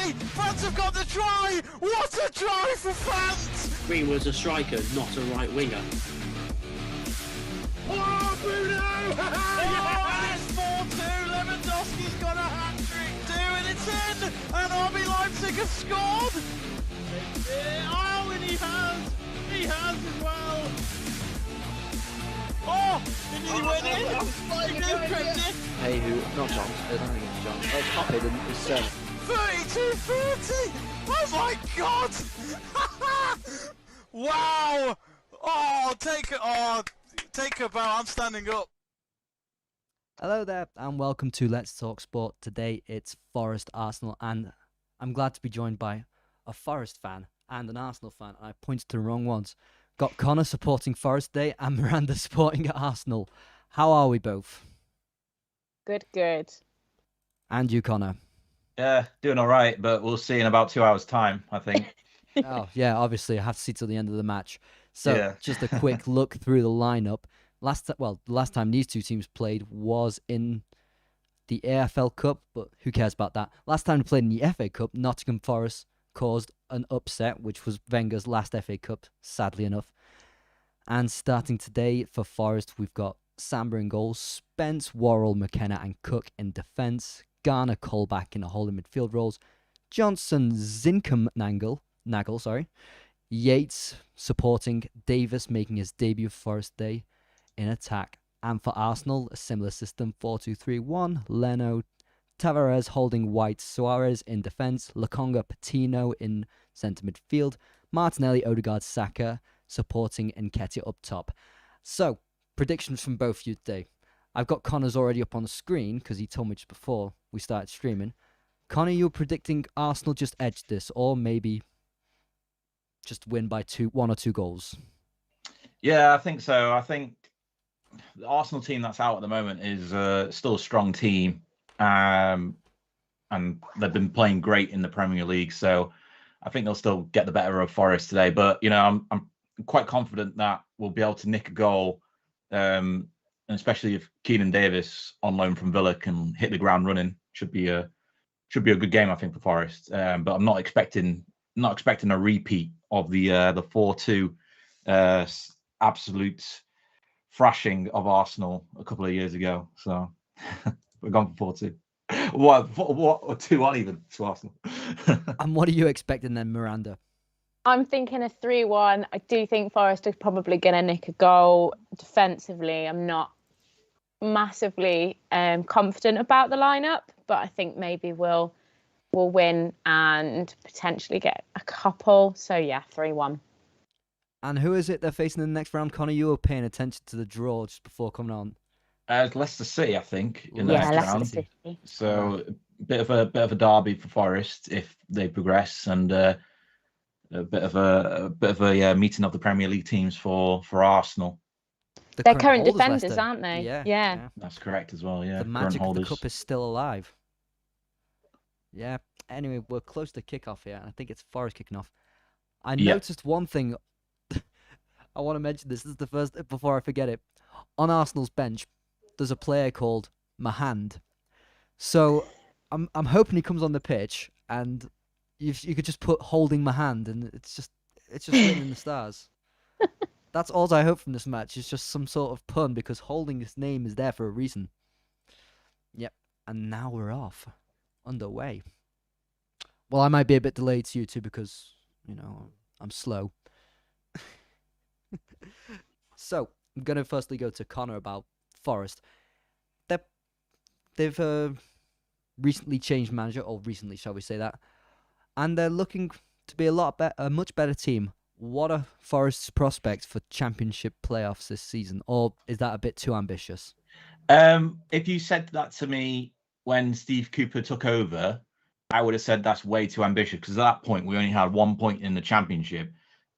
try! Fans have got the try! What a try for fans! Green was a striker, not a right winger. Oh, Bruno! Yes! It's 4-2. Lewandowski's got a hat-trick too, and it's in! And RB Leipzig have scored! Oh, and he has! He has as well! Oh! Did he win it? Hey, who? Not John. I don't think it's John. Oh, it's copied and it's 32-30! Oh my god! Wow! Take a bow. I'm standing up. Hello there, and welcome to Let's Talk Sport. Today it's Forest Arsenal, and I'm glad to be joined by a Forest fan and an Arsenal fan. I pointed to the wrong ones. Got Conor supporting Forest today and Miranda supporting Arsenal. How are we both? Good. And you, Conor? Yeah, doing all right, but we'll see in about 2 hours' time, I think. Oh, yeah, obviously, I have to see till the end of the match. So, Yeah. just a quick look through the lineup. The last time these two teams played was in the AFL Cup, but who cares about that? Last time they played in the FA Cup, Nottingham Forest caused an upset, which was Wenger's last FA Cup, sadly enough. And starting today for Forest, we've got Samba in goals, Spence, Worrell, McKenna and Cook in defence, Garner, Colback in the holding midfield roles, Johnson, Zinkham, Nagel, Yates supporting, Davis making his debut for Forest Day in attack. And for Arsenal, a similar system, 4-2-3-1, Leno, Tavares holding White, Suarez in defence, Lokonga, Patino in centre midfield, Martinelli, Odegaard, Saka supporting Nketiah up top. So, predictions from both of you today. I've got Connor's already up on the screen because he told me just before we started streaming. Connor, you're predicting Arsenal just edge this, or maybe just win by 1 or 2 goals? Yeah, I think so. I think the Arsenal team that's out at the moment is still a strong team, and they've been playing great in the Premier League. So I think they'll still get the better of Forest today. But I'm quite confident that we'll be able to nick a goal, and especially if Keenan Davis on loan from Villa can hit the ground running, should be a good game, I think, for Forest. But I'm not expecting a repeat of the 4-2 absolute thrashing of Arsenal a couple of years ago. So we're gone for 4-2. What 2-1 even to Arsenal. And what are you expecting then, Miranda? I'm thinking a 3-1. I do think Forest is probably going to nick a goal. Defensively, I'm not massively confident about the lineup, but I think maybe we'll win and potentially get a couple. So yeah, 3-1. And who is it they're facing in the next round? Connor, you were paying attention to the draw just before coming on. It's Leicester City, I think, in the Yeah, next Leicester round. City. So a bit of a derby for Forest if they progress, and a bit of a meeting of the Premier League teams for Arsenal. They're current holders, defenders, Leicester. aren't they? Yeah. That's correct as well. Yeah, The current magic of the holders. cup is still alive. Yeah. Anyway, we're close to kickoff here, and I think it's Forest kicking off. I noticed one thing. I want to mention this. This is the first before I forget it. On Arsenal's bench, there's a player called Mahand. So I'm hoping he comes on the pitch, and you could just put holding my hand, and it's just written in the stars. That's all I hope from this match. It's just some sort of pun, because holding his name is there for a reason. Yep. And now we're off. Underway. Well, I might be a bit delayed to you two because, I'm slow. So, I'm going to firstly go to Conor about Forest. They've recently changed manager, or recently, shall we say that, and they're looking to be a much better team. What are Forest's prospects for championship playoffs this season, or is that a bit too ambitious? If you said that to me when Steve Cooper took over, I would have said that's way too ambitious, because at that point we only had 1 point in the championship,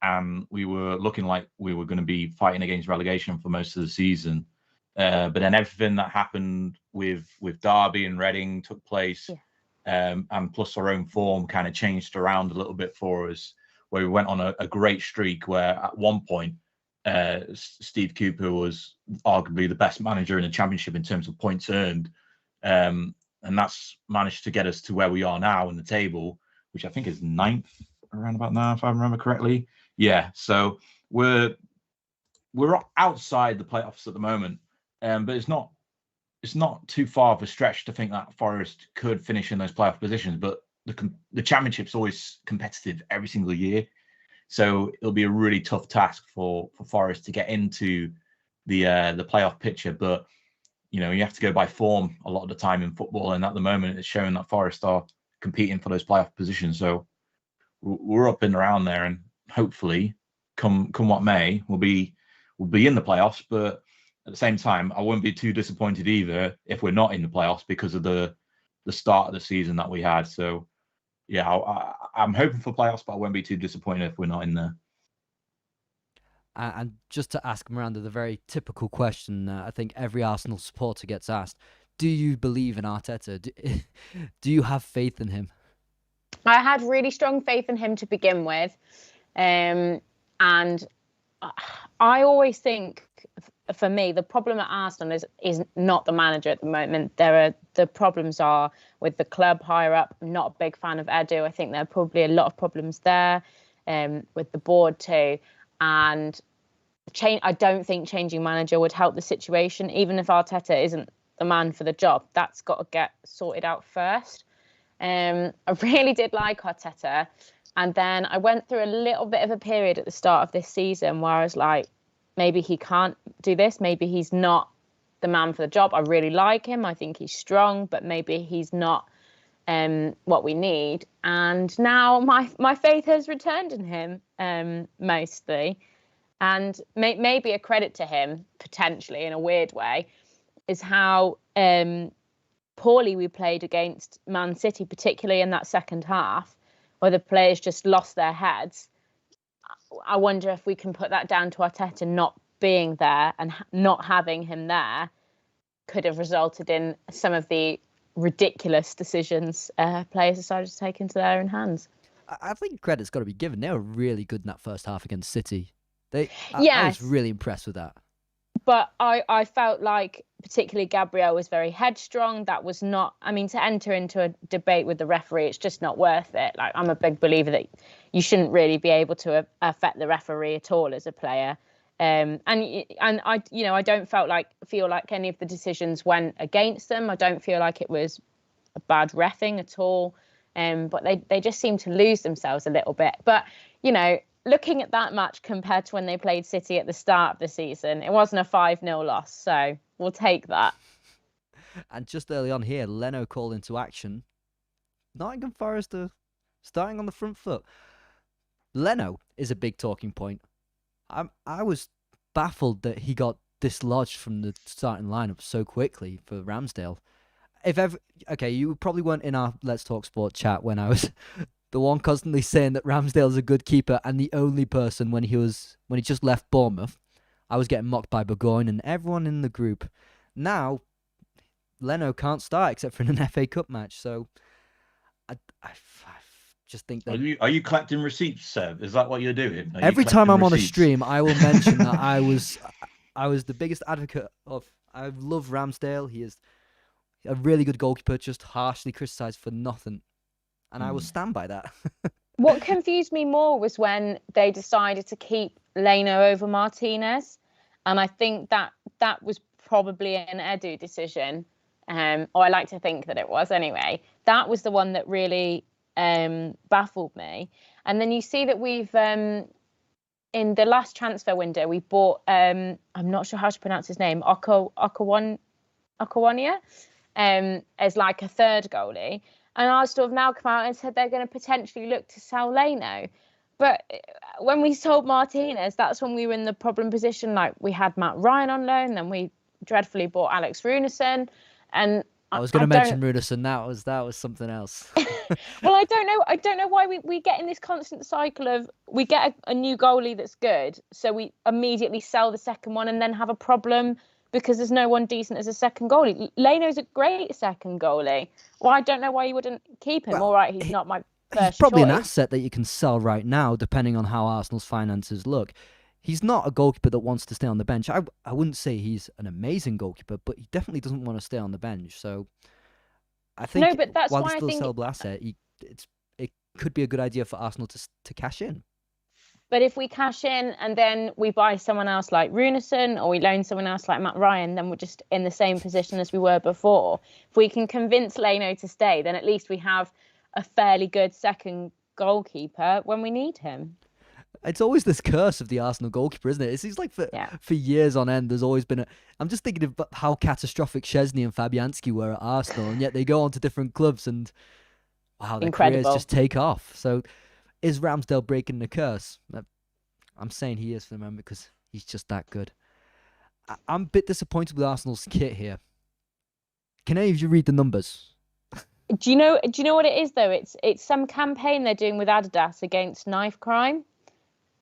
and we were looking like we were going to be fighting against relegation for most of the season. But then everything that happened with Derby and Reading took place, and plus our own form kind of changed around a little bit for us, where we went on a great streak where at one point Steve Cooper was arguably the best manager in the championship in terms of points earned. And that's managed to get us to where we are now in the table. which I think is 9th around about now, if I remember correctly. Yeah, so we're outside the playoffs at the moment, but it's not too far of a stretch to think that Forest could finish in those playoff positions. But the championship's always competitive every single year, so it'll be a really tough task for Forest to get into the playoff picture. But you have to go by form a lot of the time in football, and at the moment it's showing that Forest are competing for those playoff positions. So we're up and around there, and hopefully, come what may, we'll be in the playoffs. But at the same time, I wouldn't be too disappointed either if we're not in the playoffs because of the start of the season that we had. So yeah, I'm hoping for playoffs, but I won't be too disappointed if we're not in there. And just to ask Miranda the very typical question I think every Arsenal supporter gets asked, do you believe in Arteta? Do you have faith in him? I had really strong faith in him to begin with. And I always think, for me, the problem at Arsenal is not the manager at the moment. The problems are with the club higher up. I'm not a big fan of Edu. I think there are probably a lot of problems there with the board too. And I don't think changing manager would help the situation. Even if Arteta isn't the man for the job, that's got to get sorted out first. I really did like Arteta. And then I went through a little bit of a period at the start of this season where I was like, maybe he can't do this. Maybe he's not the man for the job. I really like him. I think he's strong, but maybe he's not what we need. And now my faith has returned in him mostly. And maybe a credit to him, potentially in a weird way, is how poorly we played against Man City, particularly in that second half, where the players just lost their heads. I wonder if we can put that down to Arteta not being there, and not having him there could have resulted in some of the ridiculous decisions players decided to take into their own hands. I think credit's got to be given. They were really good in that first half against City. I was really impressed with that. But I felt like particularly Gabriel was very headstrong. That was not, to enter into a debate with the referee, it's just not worth it. Like, I'm a big believer that you shouldn't really be able to affect the referee at all as a player. And I don't feel like any of the decisions went against them. I don't feel like it was a bad reffing at all. But they just seem to lose themselves a little bit. But, looking at that match compared to when they played City at the start of the season, it wasn't a 5-0 loss, so we'll take that. And just early on here, Leno called into action. Nottingham Forest are starting on the front foot. Leno is a big talking point. I was baffled that he got dislodged from the starting lineup so quickly for Ramsdale. You probably weren't in our Let's Talk Sport chat when I was the one constantly saying that Ramsdale's a good keeper, and the only person when he just left Bournemouth, I was getting mocked by Burgoyne and everyone in the group. Now, Leno can't start except for in an FA Cup match, so I just think that... Are you collecting receipts, Seb? Is that what you're doing? Every time I'm on a stream, I will mention that I was the biggest advocate of... I love Ramsdale. He is a really good goalkeeper, just harshly criticised for nothing. And I will stand by that. What confused me more was when they decided to keep Leno over Martinez. And I think that was probably an Edu decision. Or I like to think that it was anyway. That was the one that really baffled me. And then you see that we've, in the last transfer window, we bought, I'm not sure how to pronounce his name, Okawania, as like a third goalie. And Arsenal have now come out and said they're going to potentially look to sell Leno. But when we sold Martinez, that's when we were in the problem position. Like, we had Matt Ryan on loan, then we dreadfully bought Alex Runarsson. And I was going to mention Runarsson. That was something else. Well, I don't know why we get in this constant cycle of we get a new goalie that's good, so we immediately sell the second one and then have a problem because there's no one decent as a second goalie. Leno's a great second goalie. Well, I don't know why you wouldn't keep him. Well, all right, he's not my first He's probably choice. An asset that you can sell right now, depending on how Arsenal's finances look. He's not a goalkeeper that wants to stay on the bench. I wouldn't say he's an amazing goalkeeper, but he definitely doesn't want to stay on the bench. So I think but that's while why he's still I think a sellable asset, could be a good idea for Arsenal to cash in. But if we cash in and then we buy someone else like Runason or we loan someone else like Matt Ryan, then we're just in the same position as we were before. If we can convince Leno to stay, then at least we have a fairly good second goalkeeper when we need him. It's always this curse of the Arsenal goalkeeper, isn't it? It seems like for years on end, there's always been I'm just thinking of how catastrophic Szczesny and Fabianski were at Arsenal, and yet they go on to different clubs, and wow, their careers just take off. So, is Ramsdale breaking the curse? I'm saying he is for the moment because he's just that good. I'm a bit disappointed with Arsenal's kit here. Can any of you read the numbers? Do you know what it is though? It's some campaign they're doing with Adidas against knife crime.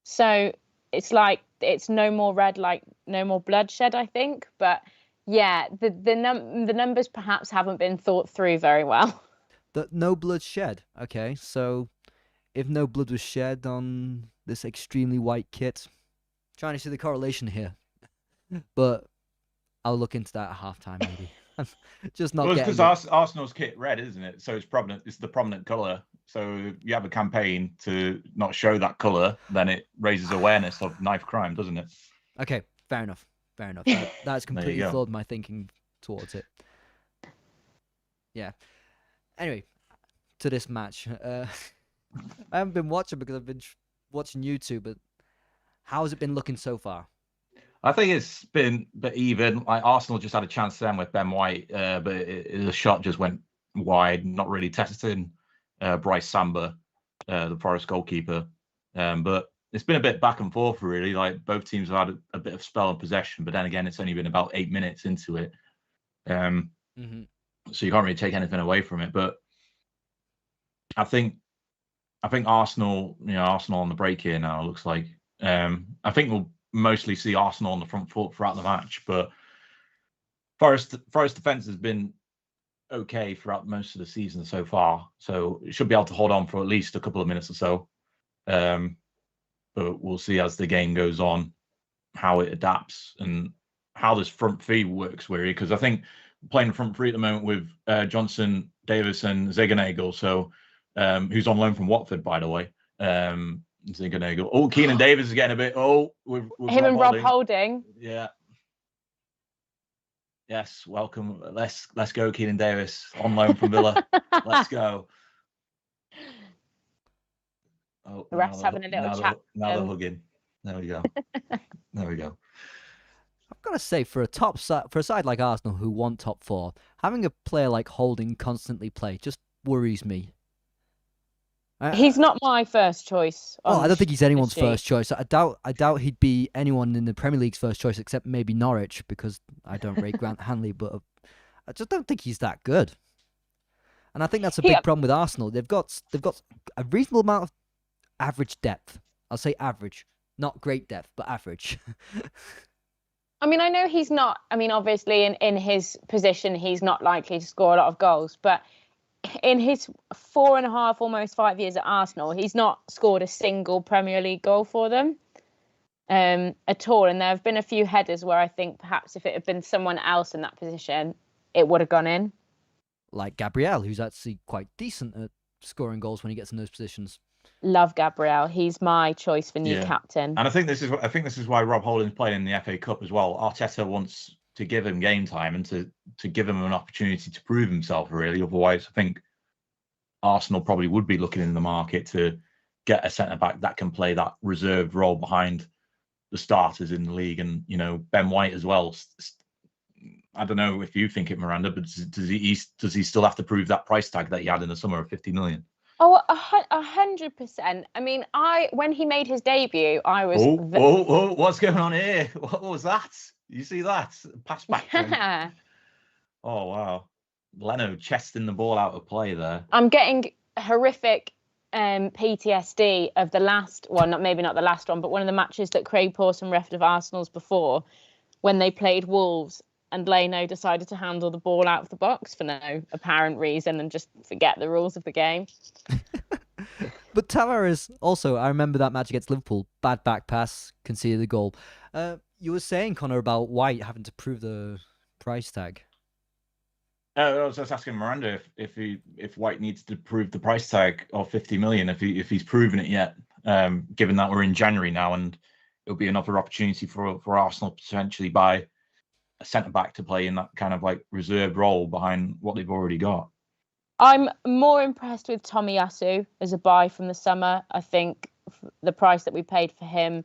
So it's like it's no more red, like no more bloodshed, I think. But yeah, the numbers perhaps haven't been thought through very well. No blood shed. Okay, so if no blood was shed on this extremely white kit, trying to see the correlation here, but I'll look into that at halftime maybe. Just not. Well, it's because Arsenal's kit red, isn't it? So it's prominent. It's the prominent colour. So you have a campaign to not show that colour, then it raises awareness of knife crime, doesn't it? Okay, fair enough. That's completely flawed my thinking towards it. Yeah. Anyway, to this match. I haven't been watching because I've been watching YouTube, but how has it been looking so far? I think it's been a bit even. Like Arsenal just had a chance then with Ben White, but the shot just went wide, not really testing Bryce Samba, the Forest goalkeeper. But it's been a bit back and forth, really. Like both teams have had a bit of spell and possession, but then again, it's only been about 8 minutes into it. So you can't really take anything away from it. But I think Arsenal, Arsenal on the break here now, looks like. I think we'll mostly see Arsenal on the front foot throughout the match, but Forest defence has been okay throughout most of the season so far, so it should be able to hold on for at least a couple of minutes or so. But we'll see as the game goes on how it adapts and how this front three works, really, because I think playing front three at the moment with Johnson, Davis, and Ziganagel, so who's on loan from Watford, by the way. Ziganagel. Oh, Keenan Davis is getting a bit. With him and Rob Holding. Yeah. Yes, welcome. Let's go, Keenan Davis on loan from Villa. Let's go. Oh, the refs having a little chat. Now they're hugging. There we go. There we go. I've got to say, for a side like Arsenal who want top four, having a player like Holding constantly play just worries me. He's not my first choice. Well, I don't think he's anyone's first choice. I doubt he'd be anyone in the Premier League's first choice except maybe Norwich, because I don't rate Grant Hanley, but I just don't think he's that good. And I think that's a big problem with Arsenal. They've got a reasonable amount of average depth. I'll say average, not great depth, but average. I mean, I know he's not. I mean, obviously, in his position, he's not likely to score a lot of goals, but in his 4.5, almost 5 years at Arsenal, he's not scored a single Premier League goal for them at all. And there have been a few headers where I think perhaps if it had been someone else in that position, it would have gone in. Like Gabriel, who's actually quite decent at scoring goals when he gets in those positions. Love Gabriel. He's my choice for new captain. And I think this is why Rob Holding's playing in the FA Cup as well. Arteta wants to give him game time and to give him an opportunity to prove himself, really. Otherwise, I think Arsenal probably would be looking in the market to get a centre-back that can play that reserved role behind the starters in the league. And, Ben White as well. I don't know if you think it, Miranda, but does he still have to prove that price tag that he had in the summer of 50 million? Oh, 100%. I mean, when he made his debut, I was... What's going on here? What was that? You see that? Pass back. Yeah. Oh, wow. Leno chesting the ball out of play there. I'm getting horrific PTSD of the last one, maybe not the last one, but one of the matches that Craig Pawson refed of Arsenal's before, when they played Wolves and Leno decided to handle the ball out of the box for no apparent reason and just forget the rules of the game. But Tavares also, I remember that match against Liverpool, bad back pass, conceded the goal. You were saying, Conor, about White having to prove the price tag. I was just asking Miranda if White needs to prove the price tag of 50 million, if he's proven it yet, given that we're in January now, and it'll be another opportunity for Arsenal to potentially buy a centre back to play in that kind of like reserved role behind what they've already got. I'm more impressed with Tomiyasu as a buy from the summer. I think the price that we paid for him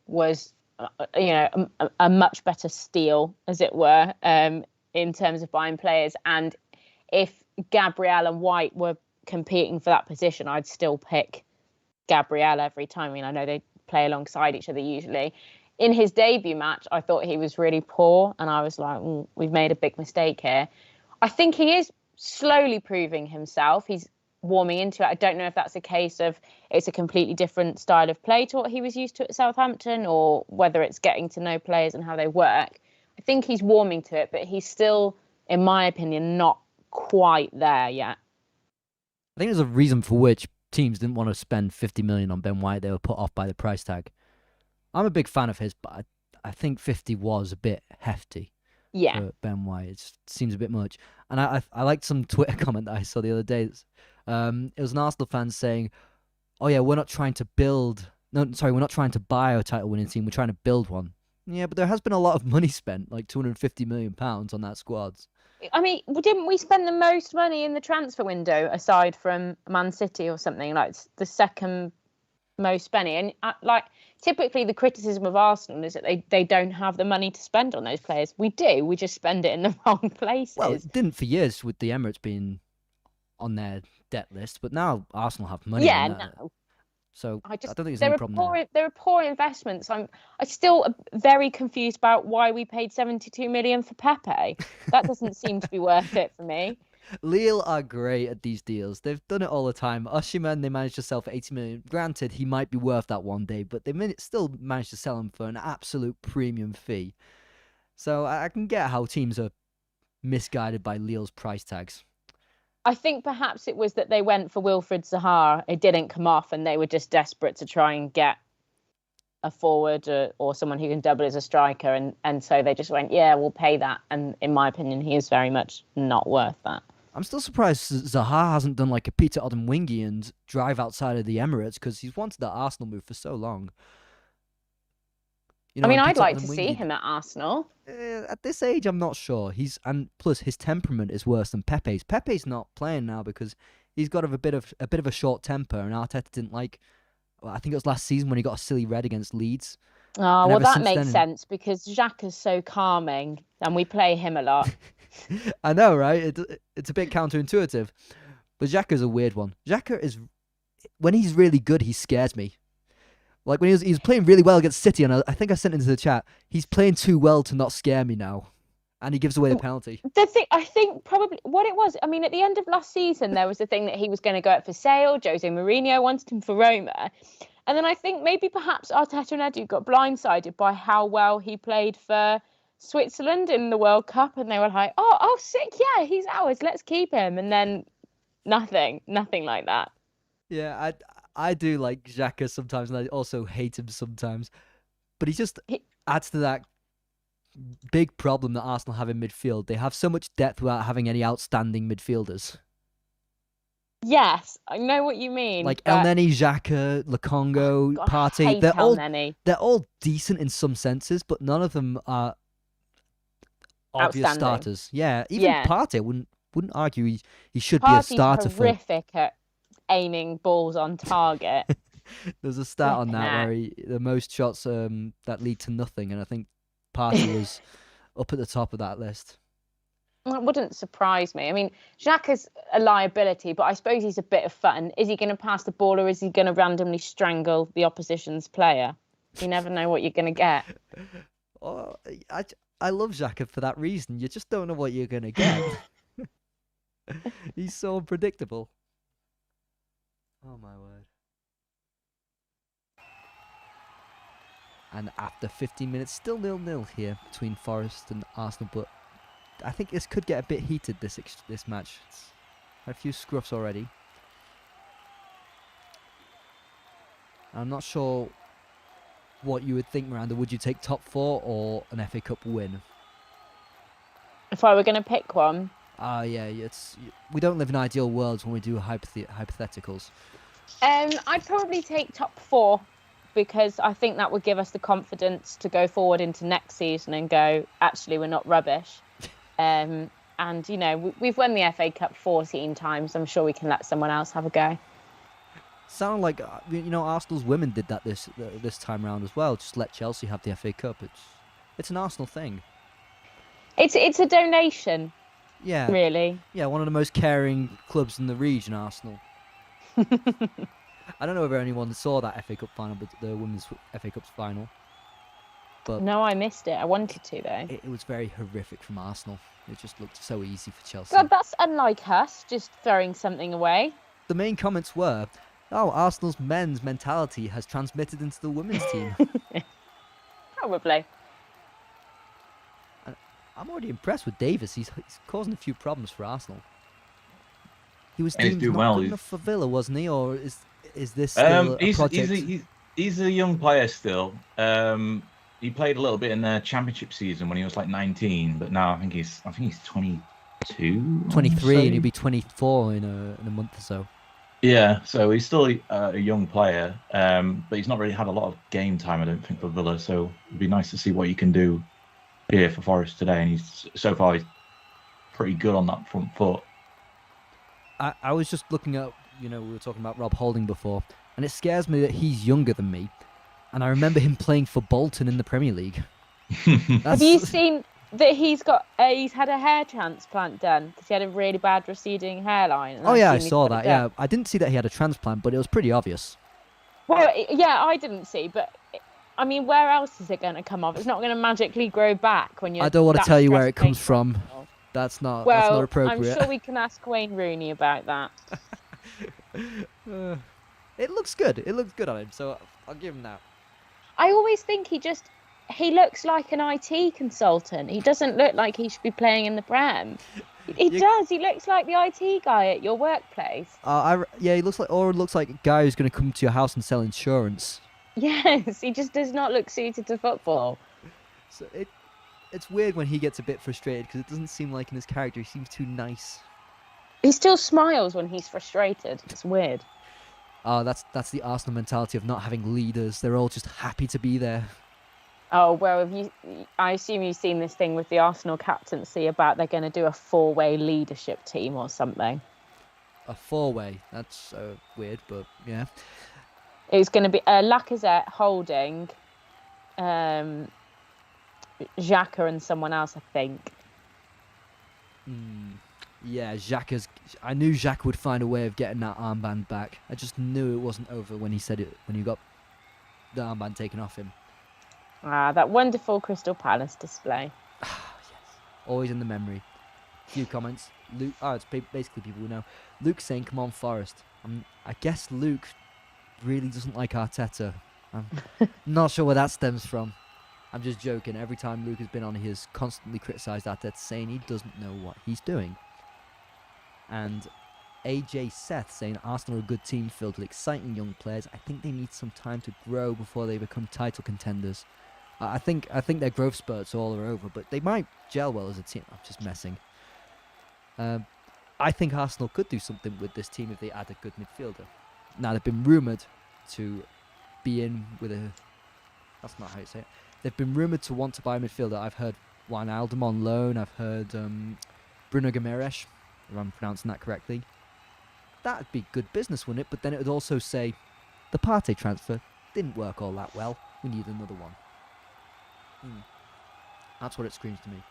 was, a much better steal, as it were, in terms of buying players. And if Gabriel and White were competing for that position, I'd still pick Gabriel every time. I mean, I know they play alongside each other usually. In his debut match, I thought he was really poor, and I was like, we've made a big mistake here. I think he is slowly proving himself. He's warming into it. I don't know if that's a case of it's a completely different style of play to what he was used to at Southampton, or whether it's getting to know players and how they work. I think he's warming to it, but he's still, in my opinion, not quite there yet. I think there's a reason for which teams didn't want to spend 50 million on Ben White. They were put off by the price tag. I'm a big fan of his, but I think 50 was a bit hefty. Yeah. For Ben White. It seems a bit much. And I liked some Twitter comment that I saw the other day. It was an Arsenal fan saying, "Oh yeah, we're not trying to buy a title-winning team. We're trying to build one." Yeah, but there has been a lot of money spent, like £250 million on that squad. I mean, didn't we spend the most money in the transfer window aside from Man City or something? Like the second most spending. And typically the criticism of Arsenal is that they don't have the money to spend on those players. We do. We just spend it in the wrong places. Well, it didn't for years with the Emirates being on their debt list, but now Arsenal have money. Yeah, on that. no. So I don't think there's any problem there. There are poor investments. I'm still very confused about why we paid 72 million for Pepe. That doesn't seem to be worth it for me. Lille are great at these deals. They've done it all the time. Osimhen, they managed to sell for 80 million. Granted, he might be worth that one day, but they still managed to sell him for an absolute premium fee. So I can get how teams are misguided by Lille's price tags. I think perhaps it was that they went for Wilfried Zaha. It didn't come off, and they were just desperate to try and get a forward or someone who can double as a striker, and so they just went, yeah, we'll pay that. And in my opinion, he is very much not worth that. I'm still surprised Zaha hasn't done like a Peter Odemwingie and drive outside of the Emirates, because he's wanted that Arsenal move for so long. You know, I mean, I'd like to see him at Arsenal. At this age, I'm not sure. And plus his temperament is worse than Pepe's. Pepe's not playing now because he's got a bit of a short temper, and Arteta didn't like. Well, I think it was last season when he got a silly red against Leeds. Oh, well, that makes sense because Xhaka is so calming, and we play him a lot. I know, right? It's a bit counterintuitive, but Xhaka's a weird one. Xhaka is, when he's really good, he scares me. Like when he was playing really well against City, and I think I sent it into the chat. He's playing too well to not scare me now, and he gives away the penalty. I think probably what it was. I mean, at the end of last season, there was the thing that he was going to go up for sale. Jose Mourinho wanted him for Roma, and then I think maybe perhaps Arteta and Edu got blindsided by how well he played for Switzerland in the World Cup, and they were like, "Oh, sick! Yeah, he's ours. Let's keep him." And then nothing like that. Yeah, I do like Xhaka sometimes, and I also hate him sometimes. But he adds to that big problem that Arsenal have in midfield. They have so much depth without having any outstanding midfielders. Yes, I know what you mean. Like Elneny, Xhaka, Lokongo, Partey. They're all decent in some senses, but none of them are obvious starters. Yeah, even Partey wouldn't argue he should be a starter. Partey's horrific at aiming balls on target. There's a stat on that where the most shots that lead to nothing, and I think Partey was up at the top of that list. Well, it wouldn't surprise me. I mean, Xhaka's a liability, but I suppose he's a bit of fun. Is he going to pass the ball, or is he going to randomly strangle the opposition's player? You never know what you're going to get. Oh, I love Xhaka for that reason. You just don't know what you're going to get. He's so unpredictable. Oh my word. And after 15 minutes, still 0-0 here between Forest and Arsenal, but I think this could get a bit heated, this match. It's had a few scruffs already. I'm not sure what you would think, Miranda. Would you take top 4 or an FA Cup win? If I were going to pick one, Yeah, we don't live in ideal worlds when we do hypotheticals. I'd probably take top 4 because I think that would give us the confidence to go forward into next season and go, actually, we're not rubbish. And, you know, we've won the FA Cup 14 times. I'm sure we can let someone else have a go. Sound like, you know, Arsenal's women did that this time round as well. Just let Chelsea have the FA Cup. It's an Arsenal thing. It's a donation. Yeah. Really. Yeah, one of the most caring clubs in the region, Arsenal. I don't know if anyone saw that FA Cup final, but the women's FA Cup final. But no, I missed it. I wanted to, though. It was very horrific from Arsenal. It just looked so easy for Chelsea. God, that's unlike us, just throwing something away. The main comments were, oh, Arsenal's men's mentality has transmitted into the women's team. Probably. I'm already impressed with Davis. He's causing a few problems for Arsenal. He was He's deemed doing not well. good enough for Villa, wasn't he? Or is this still a project? He's a young player still. He played a little bit in the championship season when he was like 19, but now I think he's 22, 23, and he'll be 24 in a month or so. Yeah, so he's still a young player, but he's not really had a lot of game time, I don't think, for Villa. So it'd be nice to see what he can do here for Forest today. And he's pretty good on that front foot. I was just looking at, you know, we were talking about Rob Holding before, and it scares me that he's younger than me. And I remember him playing for Bolton in the Premier League. Have you seen that he's had a hair transplant done because he had a really bad receding hairline? Oh yeah, I saw that. Yeah, I didn't see that he had a transplant, but it was pretty obvious. Well, yeah, I didn't see, but I mean, where else is it going to come off? It's not going to magically grow back when you're. I don't want to tell you where it comes from. That's not appropriate. I'm sure we can ask Wayne Rooney about that. It looks good. It looks good on him, so I'll give him that. I always think he looks like an IT consultant. He doesn't look like he should be playing in the Prem. He does. He looks like the IT guy at your workplace. He looks like a guy who's going to come to your house and sell insurance. Yes, he just does not look suited to football. So it's weird when he gets a bit frustrated because it doesn't seem like in his character he seems too nice. He still smiles when he's frustrated. It's weird. Oh, that's the Arsenal mentality of not having leaders. They're all just happy to be there. Oh, well, I assume you've seen this thing with the Arsenal captaincy about they're going to do a 4-way leadership team or something. A 4-way? That's weird, but yeah. It's going to be Lacazette, Holding, Xhaka and someone else, I think. Yeah, I knew Xhaka would find a way of getting that armband back. I just knew it wasn't over when he said it, when he got the armband taken off him. Ah, that wonderful Crystal Palace display. Yes. Always in the memory. A few comments. Luke. Oh, it's basically people we know. Luke saying, "Come on, Forest." I guess Luke really doesn't like Arteta. I'm not sure where that stems from. I'm just joking. Every time Luke has been on, he has constantly criticised Arteta, saying he doesn't know what he's doing. And AJ Seth saying Arsenal are a good team filled with exciting young players. I think they need some time to grow before they become title contenders. I think their growth spurts all are over, but they might gel well as a team. I'm just messing. I think Arsenal could do something with this team if they add a good midfielder. Now, they've been rumoured to be in with a... That's not how you say it. They've been rumoured to want to buy a midfielder. I've heard Wijnaldum on loan. I've heard Bruno Guimaraes, if I'm pronouncing that correctly. That'd be good business, wouldn't it? But then it would also say, the Partey transfer didn't work all that well. We need another one. That's what it screams to me.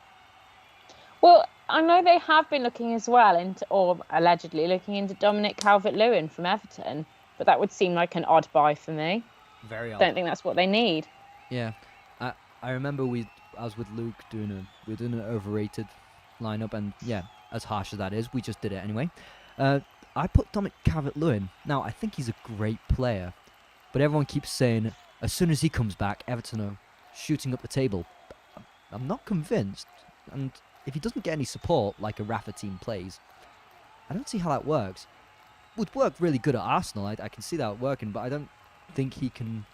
Well, I know they have been looking as well into, or allegedly looking into Dominic Calvert-Lewin from Everton, but that would seem like an odd buy for me. Very odd. Don't think that's what they need. Yeah, I remember I was with Luke we were doing an overrated lineup, and yeah, as harsh as that is, we just did it anyway. I put Dominic Calvert-Lewin. Now, I think he's a great player, but everyone keeps saying as soon as he comes back, Everton are shooting up the table. I'm not convinced, and if he doesn't get any support like a Rafa team plays, I don't see how that works. Would work really good at Arsenal. I can see that working, but I don't think he can.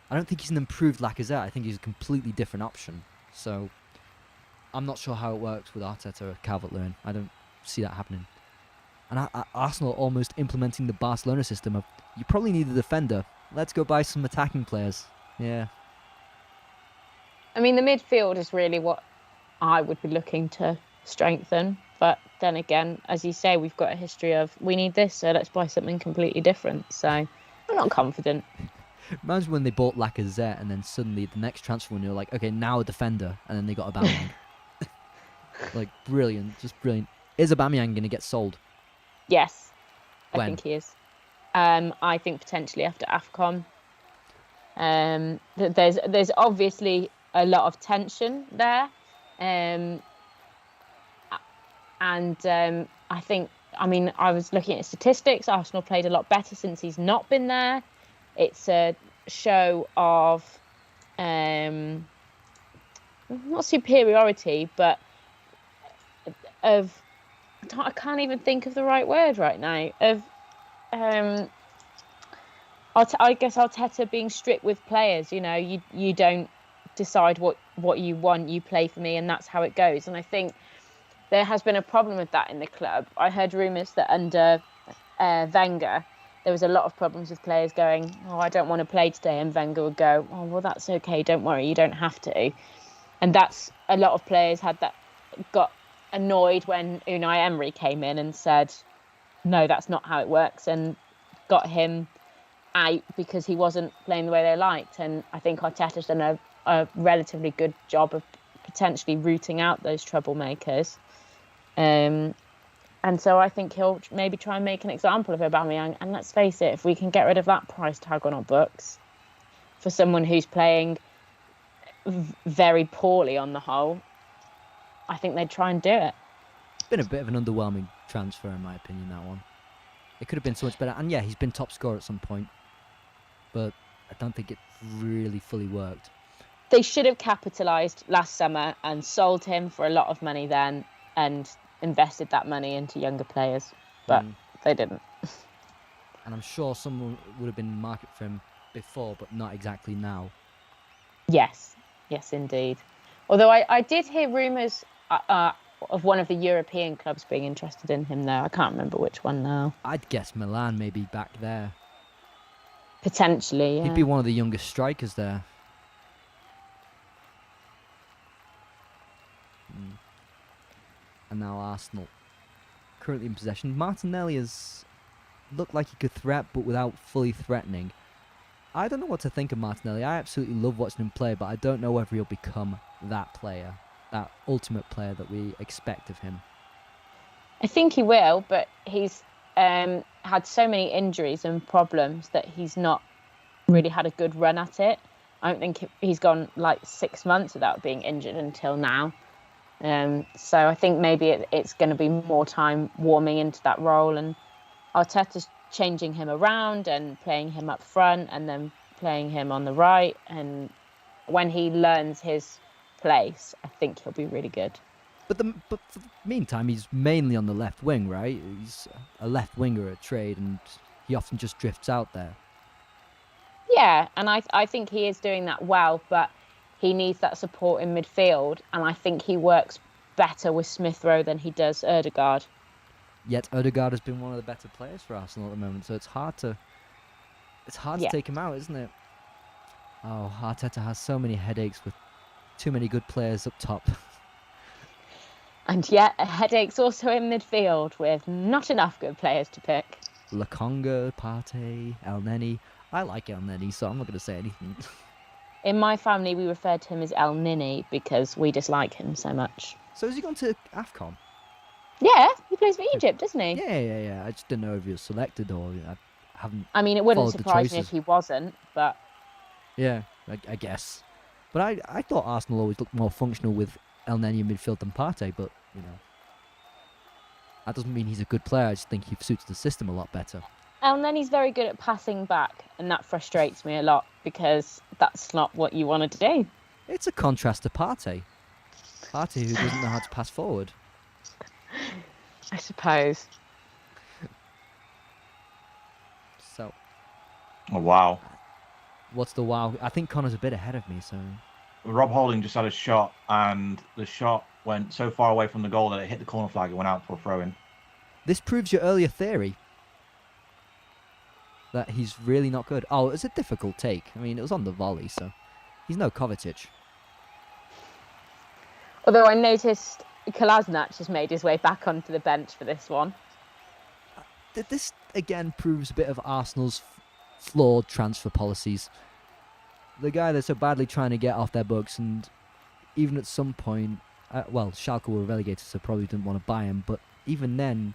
I don't think he's an improved Lacazette. I think he's a completely different option. So I'm not sure how it works with Arteta or Calvert-Lewin. I don't see that happening. And Arsenal almost implementing the Barcelona system of, you probably need a defender. Let's go buy some attacking players. Yeah. I mean, the midfield is really what I would be looking to strengthen. But then again, as you say, we've got a history of, we need this, so let's buy something completely different. So I'm not confident. Imagine when they bought Lacazette and then suddenly the next transfer when you're like, okay, now a defender, and then they got Aubameyang. Like, brilliant, just brilliant. Is Aubameyang going to get sold? Yes, When? I think he is. I think potentially after AFCON. There's obviously a lot of tension there. And I think, I mean, I was looking at statistics. Arsenal played a lot better since he's not been there. It's a show of not superiority, but of, I can't even think of the right word right now. Of I guess Arteta being strict with players. You know, you don't decide what you want, you play for me, and that's how it goes. And I think there has been a problem with that in the club. I heard rumours that under Wenger, there was a lot of problems with players going, oh, I don't want to play today. And Wenger would go, oh, well, that's okay. Don't worry. You don't have to. And that's, a lot of players had that, got annoyed when Unai Emery came in and said, no, that's not how it works, and got him out because he wasn't playing the way they liked. And I think Arteta's done a relatively good job of potentially rooting out those troublemakers. And so I think he'll maybe try and make an example of Aubameyang. And let's face it, if we can get rid of that price tag on our books for someone who's playing very poorly on the whole, I think they'd try and do it. It's been a bit of an underwhelming transfer, in my opinion, that one. It could have been so much better. And yeah, he's been top scorer at some point. But I don't think it really fully worked. They should have capitalised last summer and sold him for a lot of money then and invested that money into younger players. But they didn't. And I'm sure someone would have been in the market for him before, but not exactly now. Yes, indeed. Although I did hear rumours of one of the European clubs being interested in him, though. I can't remember which one now. I'd guess Milan maybe back there. Potentially, yeah. He'd be one of the youngest strikers there. And now Arsenal. Currently in possession. Martinelli has looked like he could threat, but without fully threatening. I don't know what to think of Martinelli. I absolutely love watching him play, but I don't know whether he'll become that player. That ultimate player that we expect of him. I think he will, but he's had so many injuries and problems that he's not really had a good run at it. I don't think he's gone like 6 months without being injured until now. So I think maybe it's going to be more time warming into that role, and Arteta's changing him around and playing him up front and then playing him on the right. And when he learns his place, I think he'll be really good. But for the meantime, he's mainly on the left wing, right? He's a left winger at trade, and he often just drifts out there. Yeah, and I think he is doing that well, but he needs that support in midfield, and I think he works better with Smith-Rowe than he does Ødegaard. Yet Ødegaard has been one of the better players for Arsenal at the moment, so it's hard to take him out, isn't it? Oh, Arteta has so many headaches with too many good players up top. And yet, headaches also in midfield with not enough good players to pick. Lokonga, Partey, El Neni. I like El Neni, so I'm not going to say anything. In my family, we refer to him as El Nini because we dislike him so much. So has he gone to AFCON? Yeah, he plays for Egypt, doesn't he? Yeah. I just didn't know if he was selected or I haven't. I mean, it wouldn't followed the surprise me choices. if he wasn't, but Yeah, I guess. But I thought Arsenal always looked more functional with El Neni in midfield than Partey, but, you know. That doesn't mean he's a good player, I just think he suits the system a lot better. El Neni's very good at passing back, and that frustrates me a lot because that's not what you want to do. It's a contrast to Partey. Partey who doesn't know how to pass forward. I suppose. So, Oh, wow. what's the wow? I think Connor's a bit ahead of me, so... Rob Holding just had a shot, and the shot went so far away from the goal that it hit the corner flag and went out for a throw-in. This proves your earlier theory that he's really not good. Oh, it was a difficult take. I mean, it was on the volley, so he's no Kovacic. Although I noticed Kolasinac has made his way back onto the bench for this one. This, again, proves a bit of Arsenal's flawed transfer policies. The guy they're so badly trying to get off their books, and even at some point, Schalke were relegated, so probably didn't want to buy him, but even then,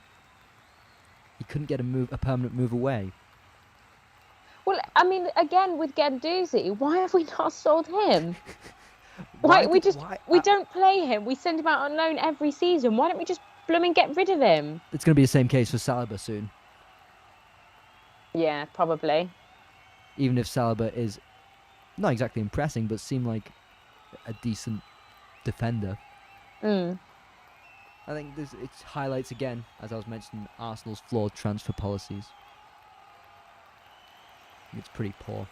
he couldn't get a permanent move away. Well, I mean, again, with Guendouzi, why have we not sold him? We don't play him. We send him out on loan every season. Why don't we just blooming get rid of him? It's going to be the same case for Saliba soon. Yeah, probably. Even if Saliba is not exactly impressing, but seemed like a decent defender. Mm. I think it highlights again, as I was mentioning, Arsenal's flawed transfer policies. It's pretty poor.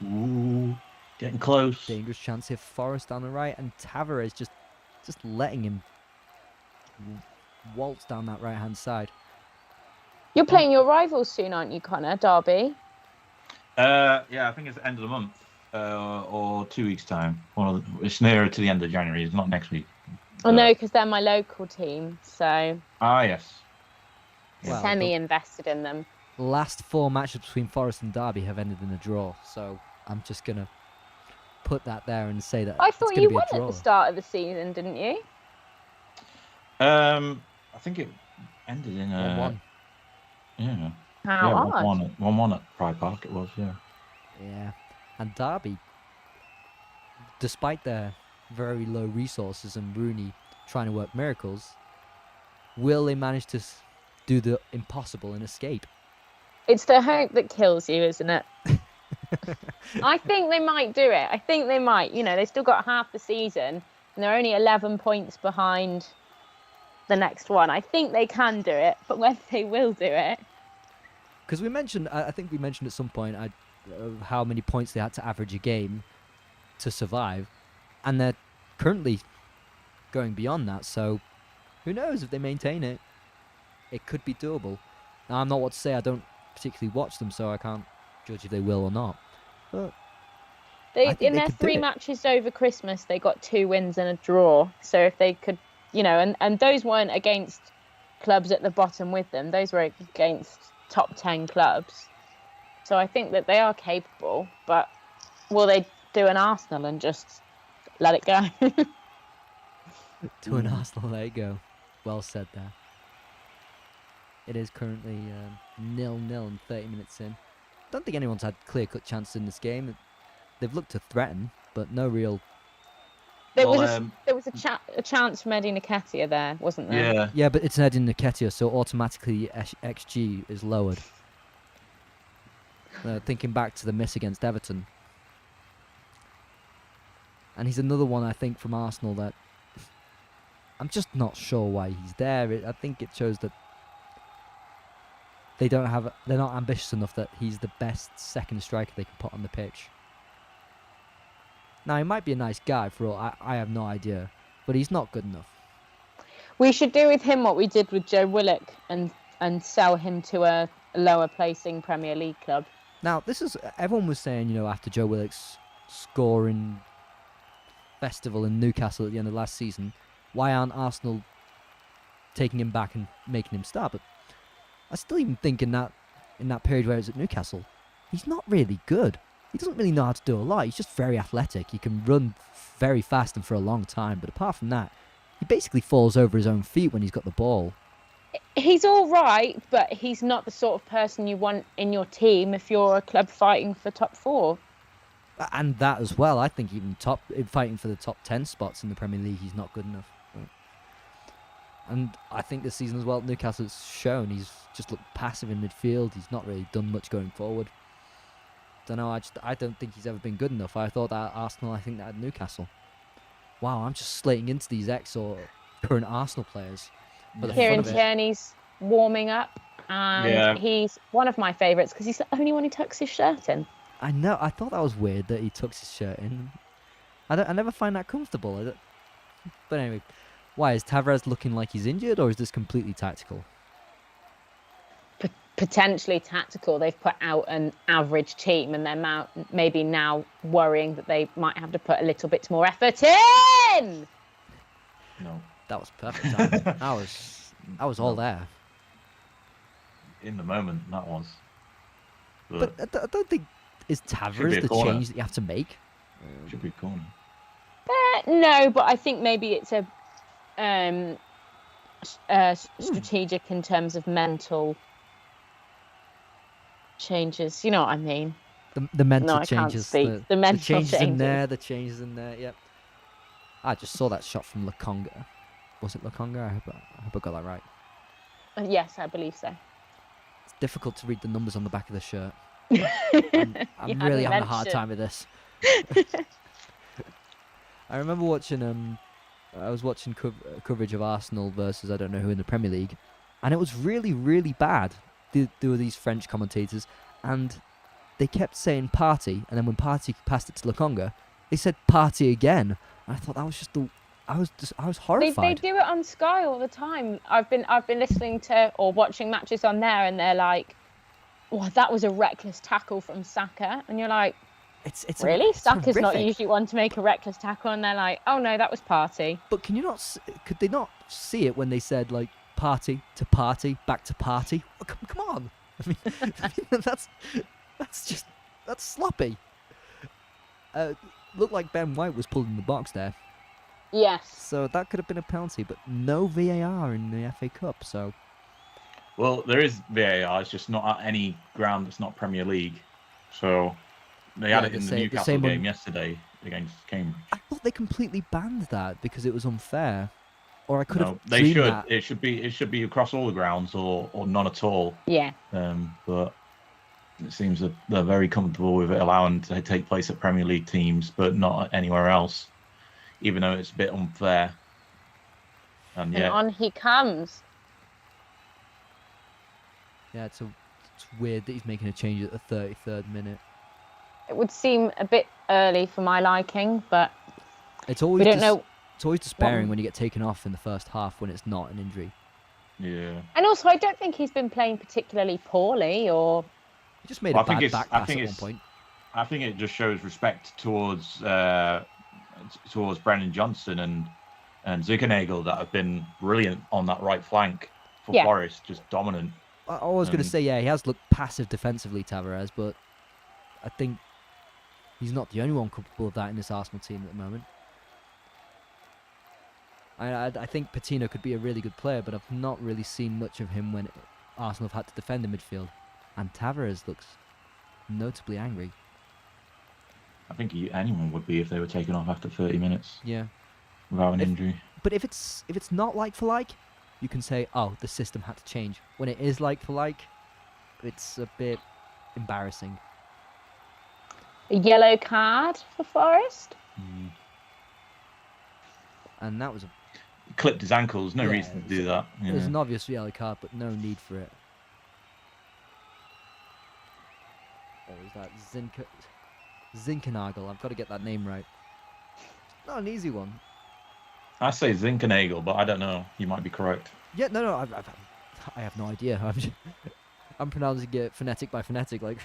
Ooh, getting close. Dangerous chance here for Forest down the right, and Tavares just letting him waltz down that right-hand side. You're playing your rivals soon, aren't you, Connor? Derby? Yeah, I think it's the end of the month or 2 weeks' time. It's nearer to the end of January. It's not next week. Oh, no, because they're my local team, so... Ah, yes. Well, semi-invested in them. Last 4 matches between Forest and Derby have ended in a draw, so I'm just going to put that there and say that I it's thought gonna you be a won draw. at the start of the season, didn't you? I think it ended in 1-1. Yeah. How odd. 1-1 at Pride Park it was, yeah. Yeah, and Derby, despite their very low resources and Rooney trying to work miracles, will they manage to do the impossible and escape? It's the hope that kills you, isn't it? I think they might do it. I think they might. You know, they've still got half the season, and they're only 11 points behind the next one. I think they can do it, but whether they will do it... Because I think we mentioned at some point how many points they had to average a game to survive, and they're currently going beyond that, so who knows if they maintain it. It could be doable. Now, I'm not what to say, I don't particularly watch them, so I can't judge if they will or not. But in their 3 matches over Christmas, they got 2 wins and a draw. So if they could, you know, and those weren't against clubs at the bottom with them. Those were against top 10 clubs. So I think that they are capable, but will they do an Arsenal and just let it go? To an Arsenal, there you go. Well said there. It is currently 0-0 and 30 minutes in. Don't think anyone's had clear-cut chances in this game. They've looked to threaten, but no real... There was a chance from Eddie Nketiah there, wasn't there? Yeah. Yeah, but it's an Eddie Nketiah, so automatically XG is lowered. Thinking back to the miss against Everton. And he's another one, I think, from Arsenal that... I'm just not sure why he's there. I think it shows that they're not ambitious enough that he's the best second striker they can put on the pitch. Now, he might be a nice guy for all, I have no idea, but he's not good enough. We should do with him what we did with Joe Willock and sell him to a lower placing Premier League club. Now, everyone was saying, you know, after Joe Willock's scoring festival in Newcastle at the end of last season, why aren't Arsenal taking him back and making him start? But I still even think in that period where he was at Newcastle, he's not really good. He doesn't really know how to do a lot. He's just very athletic. He can run very fast and for a long time. But apart from that, he basically falls over his own feet when he's got the ball. He's all right, but he's not the sort of person you want in your team if you're a club fighting for top 4. And that as well. I think even fighting for the top 10 spots in the Premier League, he's not good enough. And I think this season as well, Newcastle's shown he's just looked passive in midfield. He's not really done much going forward. Don't know. I don't think he's ever been good enough. I thought that at Arsenal. I think that at Newcastle. Wow, I'm just slating into these ex or current Arsenal players. Kieran Tierney's warming up, and he's one of my favourites because he's the only one who tucks his shirt in. I know. I thought that was weird that he tucks his shirt in. I never find that comfortable. But anyway, why is Tavares looking like he's injured, or is this completely tactical? Potentially tactical. They've put out an average team, and they're maybe now worrying that they might have to put a little bit more effort in. No. That was perfect timing. I was all there. In the moment, that was. But I don't think is Tavares the corner. change that you have to make. Should be a corner. No, but I think maybe it's a strategic in terms of mental changes. You know what I mean? The mental I changes. can't speak. The mental changes in changes. there. The changes in there. Yep. I just saw that shot from Lukonga. Was it Lukonga? I hope I got that right. Yes, I believe so. It's difficult to read the numbers on the back of the shirt. You I'm really hadn't having a hard mentioned. time with this. I remember watching I was watching coverage of Arsenal versus I don't know who in the Premier League, and it was really, really bad. There were these French commentators, and they kept saying party, and then when party passed it to Lukonga, they said party again. And I thought that was just I was horrified. They do it on Sky all the time. I've been listening to or watching matches on there, and they're like, "Wow, that was a reckless tackle from Saka," and you're like, It's "Really? it's Saka's not horrific. usually one to make a reckless tackle," and they're like, "Oh no, that was party." But can you not? Could they not see it when they said like party to party back to party? Oh, come on! I mean, that's sloppy. Looked like Ben White was pulled in the box there, Yes. so that could have been a penalty. But no VAR in the FA Cup, so Well, there is VAR. It's just not at any ground that's not Premier League. So they had it in the Newcastle same game one. yesterday against Cambridge. I thought they completely banned that because it was unfair. Or I could No, have they dreamed should. that. It should be across all the grounds or none at all. Yeah. But it seems that they're very comfortable with it allowing to take place at Premier League teams, but not anywhere else, even though it's a bit unfair. And And on he comes. Yeah, it's weird that he's making a change at the 33rd minute. It would seem a bit early for my liking, but It's always we don't know. It's always despairing when you get taken off in the first half when it's not an injury. yeah. And also, I don't think he's been playing particularly poorly, or He just made Well, a bad back pass at one point. I think it just shows respect towards Brennan Johnson and Zuckernagle that have been brilliant on that right flank for Yeah. Forest, just dominant. I was going to say, yeah, he has looked passive defensively, Tavares, but I think he's not the only one capable of that in this Arsenal team at the moment. I think Patino could be a really good player, but I've not really seen much of him when Arsenal have had to defend in midfield. And Tavares looks notably angry. I think anyone would be if they were taken off after 30 minutes Yeah. without an injury. But if it's not like for like, you can say, oh, the system had to change. When it is like for like, it's a bit embarrassing. a yellow card for Forest. And that was Clipped his ankles, no Yeah, reason to do that. it was an obvious yellow card, but no need for it. Or is that Zinkernagel? I've got to get that name right. Not an easy one. I say Zinkernagel, but I don't know. You might be correct. Yeah, no, I have no idea. I'm pronouncing it phonetic by phonetic, like.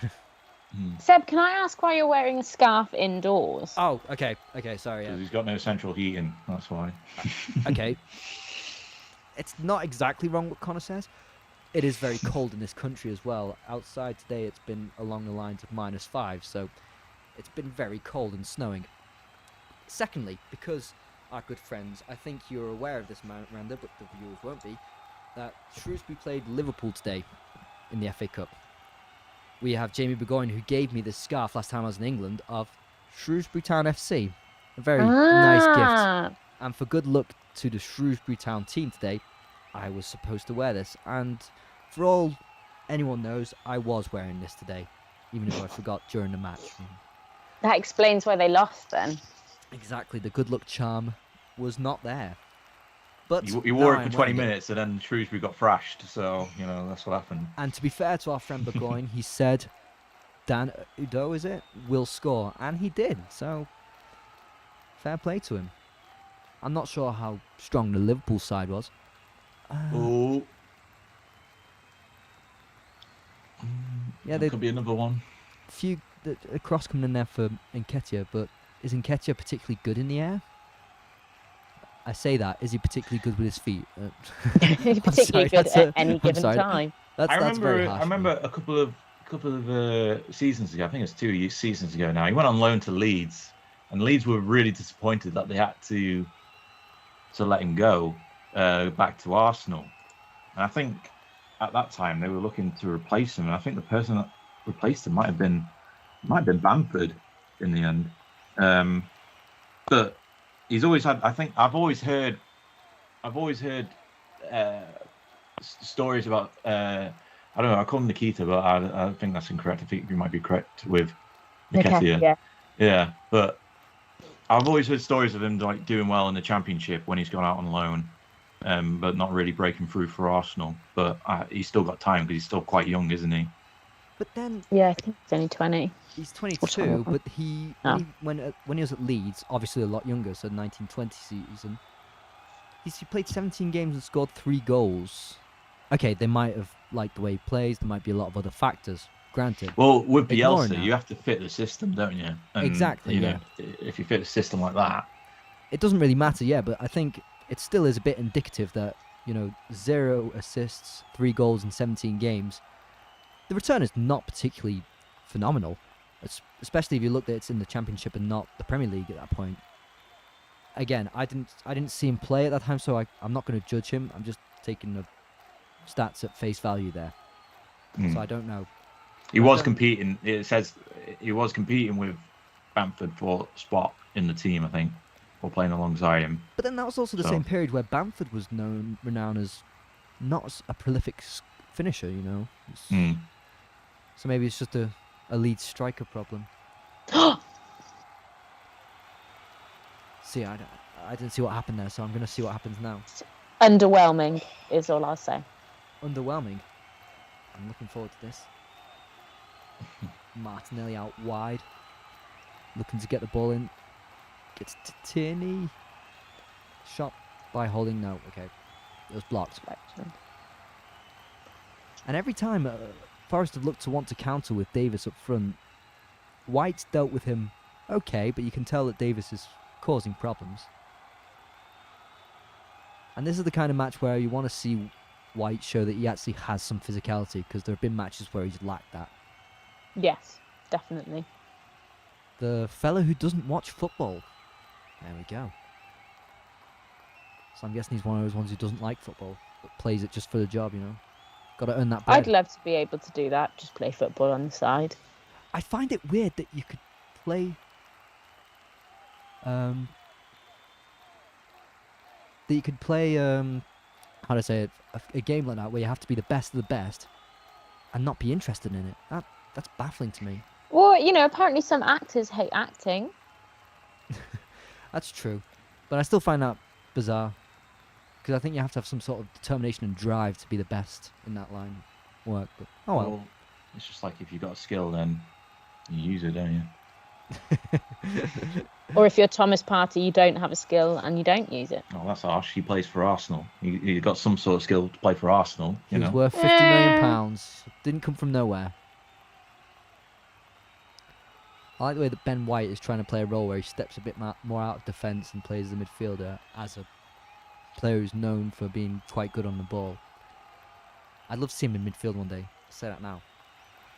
Seb, can I ask why you're wearing a scarf indoors? Oh, okay, sorry. Because Yeah. he's got no central heating, that's why. Okay. It's not exactly wrong what Connor says. It is very cold in this country as well. Outside today, it's been along the lines of -5, so it's been very cold and snowing. Secondly, because our good friends, I think you're aware of this, Miranda, but the viewers won't be, that Shrewsbury played Liverpool today in the FA Cup. We have Jamie Burgoyne, who gave me this scarf last time I was in England, of Shrewsbury Town FC. A very nice gift. And for good luck to the Shrewsbury Town team today, I was supposed to wear this. And for all anyone knows, I was wearing this today, even if I forgot during the match. That explains why they lost then. Exactly, the good luck charm was not there. But You wore now it I'm for 20 wearing it. minutes and then Shrewsbury got thrashed, so, that's what happened. And to be fair to our friend Burgoyne, he said Dan Udo, is it, will score. And he did, so fair play to him. I'm not sure how strong the Liverpool side was. Oh. Yeah, That could be another one. A cross coming in there for Nketiah, but is Nketiah particularly good in the air? I say that. Is he particularly good with his feet? Particularly good at any given time. That's very harsh. I remember a couple of seasons ago. I think it's 2 seasons ago now. He went on loan to Leeds, and Leeds were really disappointed that they had to let him go back to Arsenal. And I think at that time they were looking to replace him, and I think the person that replaced him might have been Bamford in the end. But he's always had. I think I've always heard stories about. I don't know. I call him Nikita, but I think that's incorrect. I think you might be correct with Nketiah. Yeah, but I've always heard stories of him like doing well in the Championship when he's gone out on loan, but not really breaking through for Arsenal. But he's still got time because he's still quite young, isn't he? But then, yeah, I think he's only 20. He's 22, but when he was at Leeds, obviously a lot younger, so 1920 season. He played 17 games and scored 3 goals. Okay, they might have liked the way he plays. There might be a lot of other factors. Granted. Well, with Bielsa, you have to fit the system, don't you? And, exactly. You know, if you fit a system like that, it doesn't really matter. Yeah, but I think it still is a bit indicative that 0 assists, 3 goals in 17 games. The return is not particularly phenomenal, especially if you look that it's in the Championship and not the Premier League at that point. Again, I didn't see him play at that time, so I'm not going to judge him. I'm just taking the stats at face value there. So I don't know. He was competing. It says he was competing with Bamford for a spot in the team, I think, or playing alongside him. But then that was also the same period where Bamford was renowned as not a prolific finisher, So maybe it's just a lead striker problem. See, I didn't see what happened there, so I'm going to see what happens now. Underwhelming is all I'll say. Underwhelming. I'm looking forward to this. Martinelli out wide. Looking to get the ball in. Gets to Tierney. Shot by Holding. No, okay. It was blocked. And every time Forest have looked to want to counter with Davis up front, White's dealt with him okay, but you can tell that Davis is causing problems. And this is the kind of match where you want to see White show that he actually has some physicality, because there have been matches where he's lacked that. Yes, definitely. The fella who doesn't watch football. There we go. So I'm guessing he's one of those ones who doesn't like football, but plays it just for the job, Got to earn that bread. I'd love to be able to do that, just play football on the side. I find it weird that you could play... how to say it, a game like that where you have to be the best of the best and not be interested in it. That's baffling to me. Well, apparently some actors hate acting. That's true. But I still find that bizarre. Because I think you have to have some sort of determination and drive to be the best in that line of work. But, oh well. It's just like if you've got a skill, then you use it, don't you? Or if you're Thomas Partey, you don't have a skill and you don't use it. Oh, that's harsh. He plays for Arsenal. He got some sort of skill to play for Arsenal. He was worth £50 million. Didn't come from nowhere. I like the way that Ben White is trying to play a role where he steps a bit more out of defence and plays the midfielder as a player who's known for being quite good on the ball. I'd love to see him in midfield one day. I'll say that now.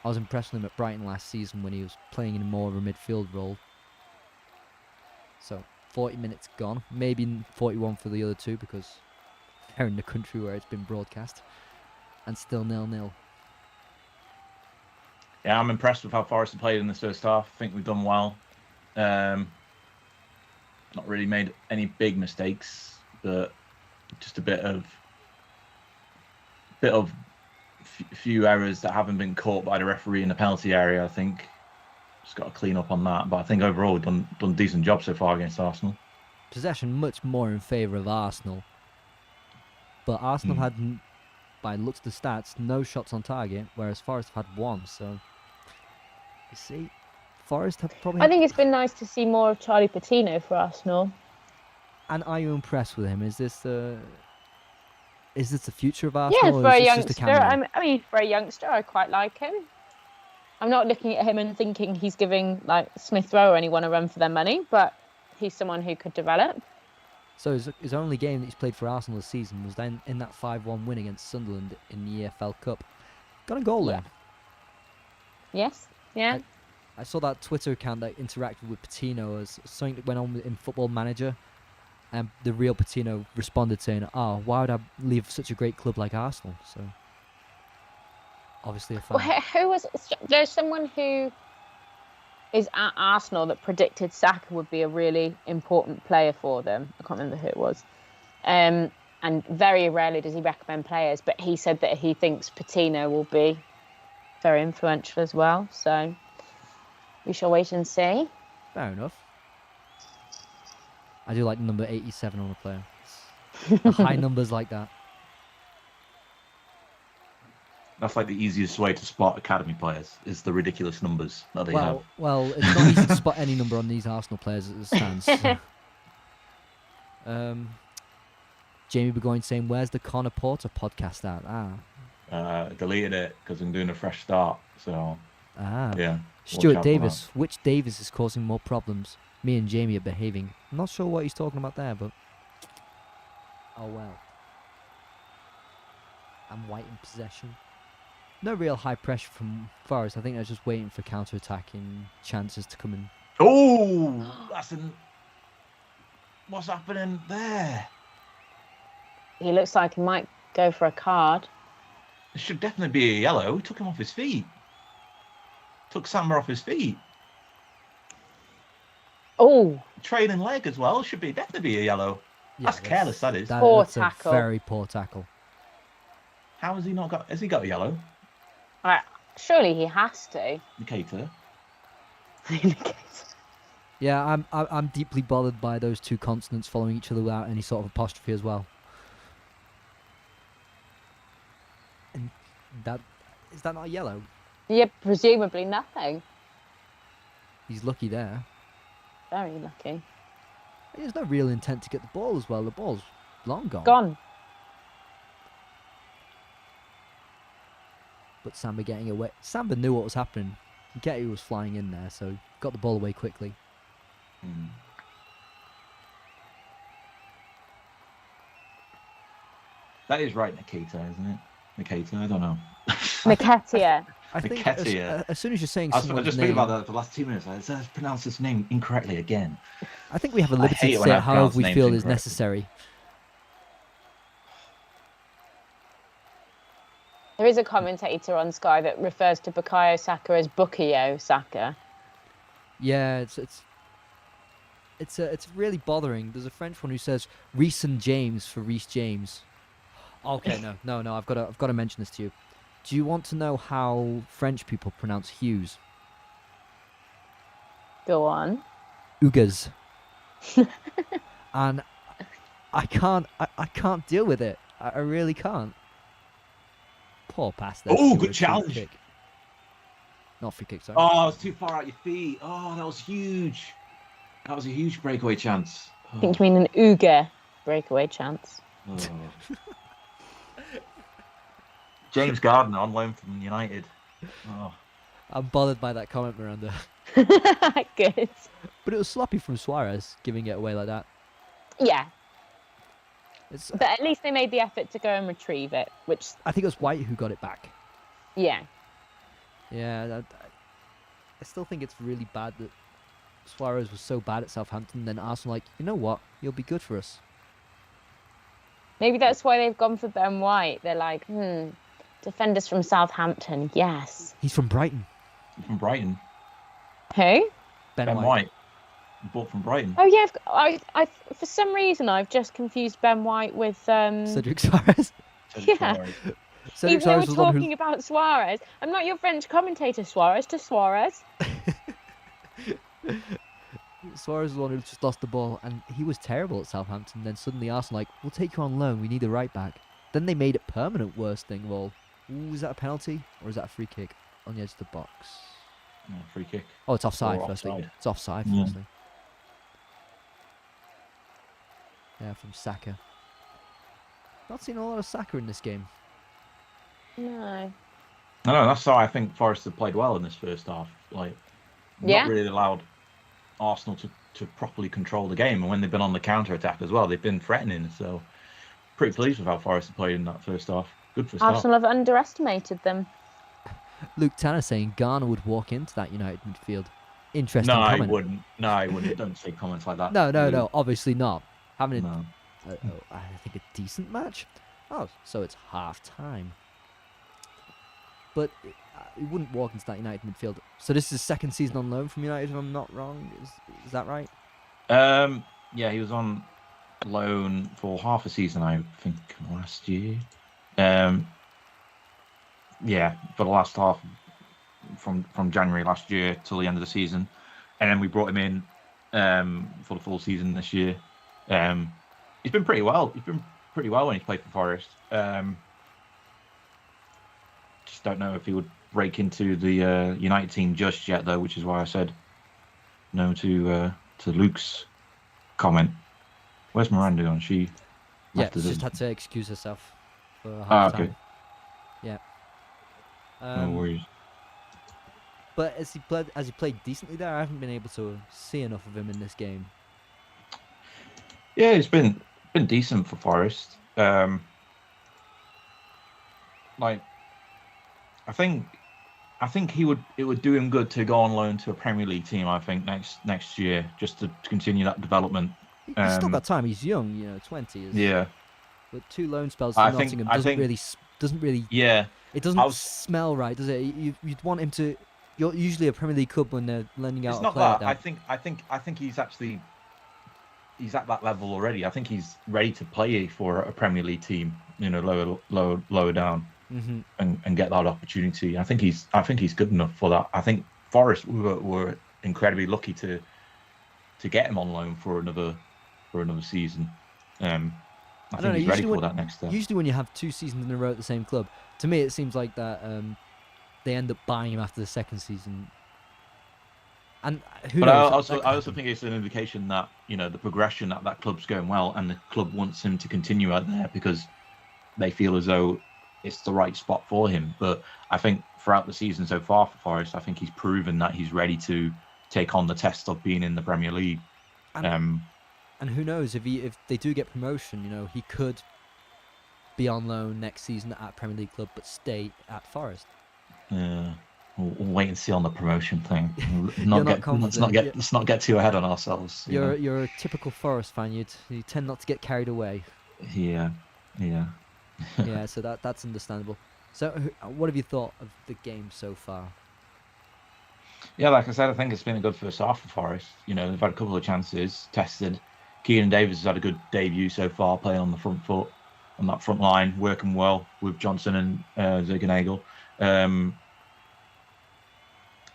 I was impressed with him at Brighton last season when he was playing in more of a midfield role. So, 40 minutes gone. Maybe 41 for the other two because they're in the country where it's been broadcast. And still 0-0. Yeah, I'm impressed with how Forest have played in this first half. I think we've done well. Not really made any big mistakes, but just a bit of few errors that haven't been caught by the referee in the penalty area. I think just got to clean up on that. But I think overall we've done a decent job so far against Arsenal. Possession much more in favour of Arsenal, but Arsenal had, by the looks of the stats, no shots on target, whereas Forest have had 1. So you see, Forest have probably. I think it's been nice to see more of Charlie Patino for Arsenal. And are you impressed with him? Is this the future of Yeah, Arsenal? for or a is this youngster. just a cameo? I mean, for a youngster, I quite like him. I'm not looking at him and thinking he's giving like Smith-Rowe or anyone a run for their money, but he's someone who could develop. So his only game that he's played for Arsenal this season was then in that 5-1 win against Sunderland in the EFL Cup. Got a goal there. Yes. Yeah. I saw that Twitter account that interacted with Patino as something that went on in Football Manager, and the real Patino responded saying, "Oh, why would I leave such a great club like Arsenal?" So obviously a fan. Well, who was? There's someone who is at Arsenal that predicted Saka would be a really important player for them. I can't remember who it was. And very rarely does he recommend players, but he said that he thinks Patino will be very influential as well. So we shall wait and see. Fair enough. I do like number 87 on a player. The high numbers like that. That's like the easiest way to spot academy players is the ridiculous numbers that they have. Well, it's not easy to spot any number on these Arsenal players as it stands. Jamie Burgoyne saying, "Where's the Conor Porter podcast at?" Deleted it because I'm doing a fresh start. So yeah. Stuart Davis. Which Davis is causing more problems? Me and Jamie are behaving. I'm not sure what he's talking about there, but oh well. And White in possession. No real high pressure from Forest. I think they're just waiting for counter-attacking chances to come in. Oh, what's happening there? He looks like he might go for a card. It should definitely be a yellow. He took him off his feet. Took Samba off his feet. Oh, Trailing leg as well. Should be definitely be a yellow. Yeah, That's careless. That is. Poor That's tackle. a very poor tackle. How has he not got? Has he got a yellow? surely he has to. Indicator. Yeah, I'm deeply bothered by those two consonants following each other without any sort of apostrophe as well. And is that not a yellow? Yeah, presumably nothing. He's lucky there. Very lucky. There's no real intent to get the ball as well. The ball's long gone. Gone. But Samba getting away. Samba knew what was happening. Nketiah was flying in there, so got the ball away quickly. That is right, Nikita, isn't it? Nikita, I don't know. Nketiah. I think Nketiah. as soon as you're saying I was someone's just name, thinking about that for the last 2 minutes. I pronounced his name incorrectly again. I think we have a I liberty hate to when say I it however pronounce we names feel is incorrectly. necessary. There is a commentator on Sky that refers to Bukayo Saka as Bukayo Saka. Yeah, it's really bothering. There's a French one who says Reece and James for Reece James. Okay, no. I've got to mention this to you. Do you want to know how French people pronounce Hughes? Go on. Ugas. And I can't deal with it. I really can't. Poor pass there. Oh, Stuart. good Free challenge. kick. Not free kick, sorry. Oh, it's too far out your feet. Oh, that was huge. That was a huge breakaway chance. I think you mean an Uga breakaway chance. Oh. James Gardner on loan from United. Oh. I'm bothered by that comment, Miranda. Good. But it was sloppy from Suarez, giving it away like that. Yeah, It's, but at least they made the effort to go and retrieve it, which, I think it was White who got it back. yeah. Yeah, I still think it's really bad that Suarez was so bad at Southampton, then Arsenal like, you know what, you'll be good for us. Maybe that's why they've gone for Ben White. They're like, defenders from Southampton, yes. He's from Brighton. From Brighton. Who? Ben White. Bought from Brighton. Oh yeah, I for some reason I've just confused Ben White with Cedric Suarez. yeah. Cedric Even though we're Suarez was the one talking about Suarez, I'm not your French commentator, Suarez to Suarez. Suarez was the one who just lost the ball, and he was terrible at Southampton. Then suddenly Arsenal like, we'll take you on loan. We need a right back. Then they made it permanent. Worst thing of all. Ooh, is that a penalty or is that a free kick on the edge of the box? Free kick. Oh, it's offside, Or firstly. offside. It's offside, Yeah. firstly. Yeah, from Saka. Not seen a lot of Saka in this game. No. I know, that's how I think Forest have played well in this first half. Like, Yeah. not really allowed Arsenal to properly control the game. And when they've been on the counter-attack as well, they've been threatening. So, pretty pleased with how Forest have played in that first half. Good for start. Arsenal have underestimated them. Luke Tanner saying Garner would walk into that United midfield. Interesting No, comment. I wouldn't. No, I wouldn't. Don't say comments like that. No, obviously not. Having No. I think a decent match. Oh, so it's half time. But he wouldn't walk into that United midfield. So this is his second season on loan from United, if I'm not wrong. Is that right? Yeah, he was on loan for half a season, I think, last year. Yeah, for the last half, from January last year till the end of the season, and then we brought him in for the full season this year. He's been pretty well. He's been pretty well when he's played for Forest. Just don't know if he would break into the United team just yet, though, which is why I said no to Luke's comment. Where's Miranda gone? She Yeah, left us, she just didn't had to excuse herself for half Ah, time. okay. Yeah. No worries. But as he played decently there, I haven't been able to see enough of him in this game. Yeah, it's been decent for Forest. Like, I think it would do him good to go on loan to a Premier League team. I think next year, just to continue that development. He's still got time. He's young, 20. Yeah, But 2 loan spells for I think- Nottingham I doesn't think- really. yeah. It doesn't smell right, does it? You'd want him to. You're usually a Premier League club when they're lending out It's a not player. that. I think he's actually at that level already. I think he's ready to play for a Premier League team. Lower down. Mm-hmm. And get that opportunity. I think he's good enough for that. I think Forest were incredibly lucky to get him on loan for another season. I think he's ready for that next step. Usually, when you have 2 seasons in a row at the same club, to me it seems like that they end up buying him after the second season. And who But knows? I also think it's an indication that the progression at that club's going well, and the club wants him to continue out there because they feel as though it's the right spot for him. But I think throughout the season so far for Forest, I think he's proven that he's ready to take on the test of being in the Premier League. And who knows, if they do get promotion, he could be on loan next season at a Premier League club but stay at Forest. We'll wait and see on the promotion thing. Let's not get too ahead on ourselves. You're a typical Forest fan. You tend not to get carried away. Yeah. Yeah, so that's understandable. So, what have you thought of the game so far? Yeah, like I said, I think it's been a good first half for Forest. They've had a couple of chances tested. Keenan Davis has had a good debut so far, playing on the front foot, on that front line, working well with Johnson and Ziganagel.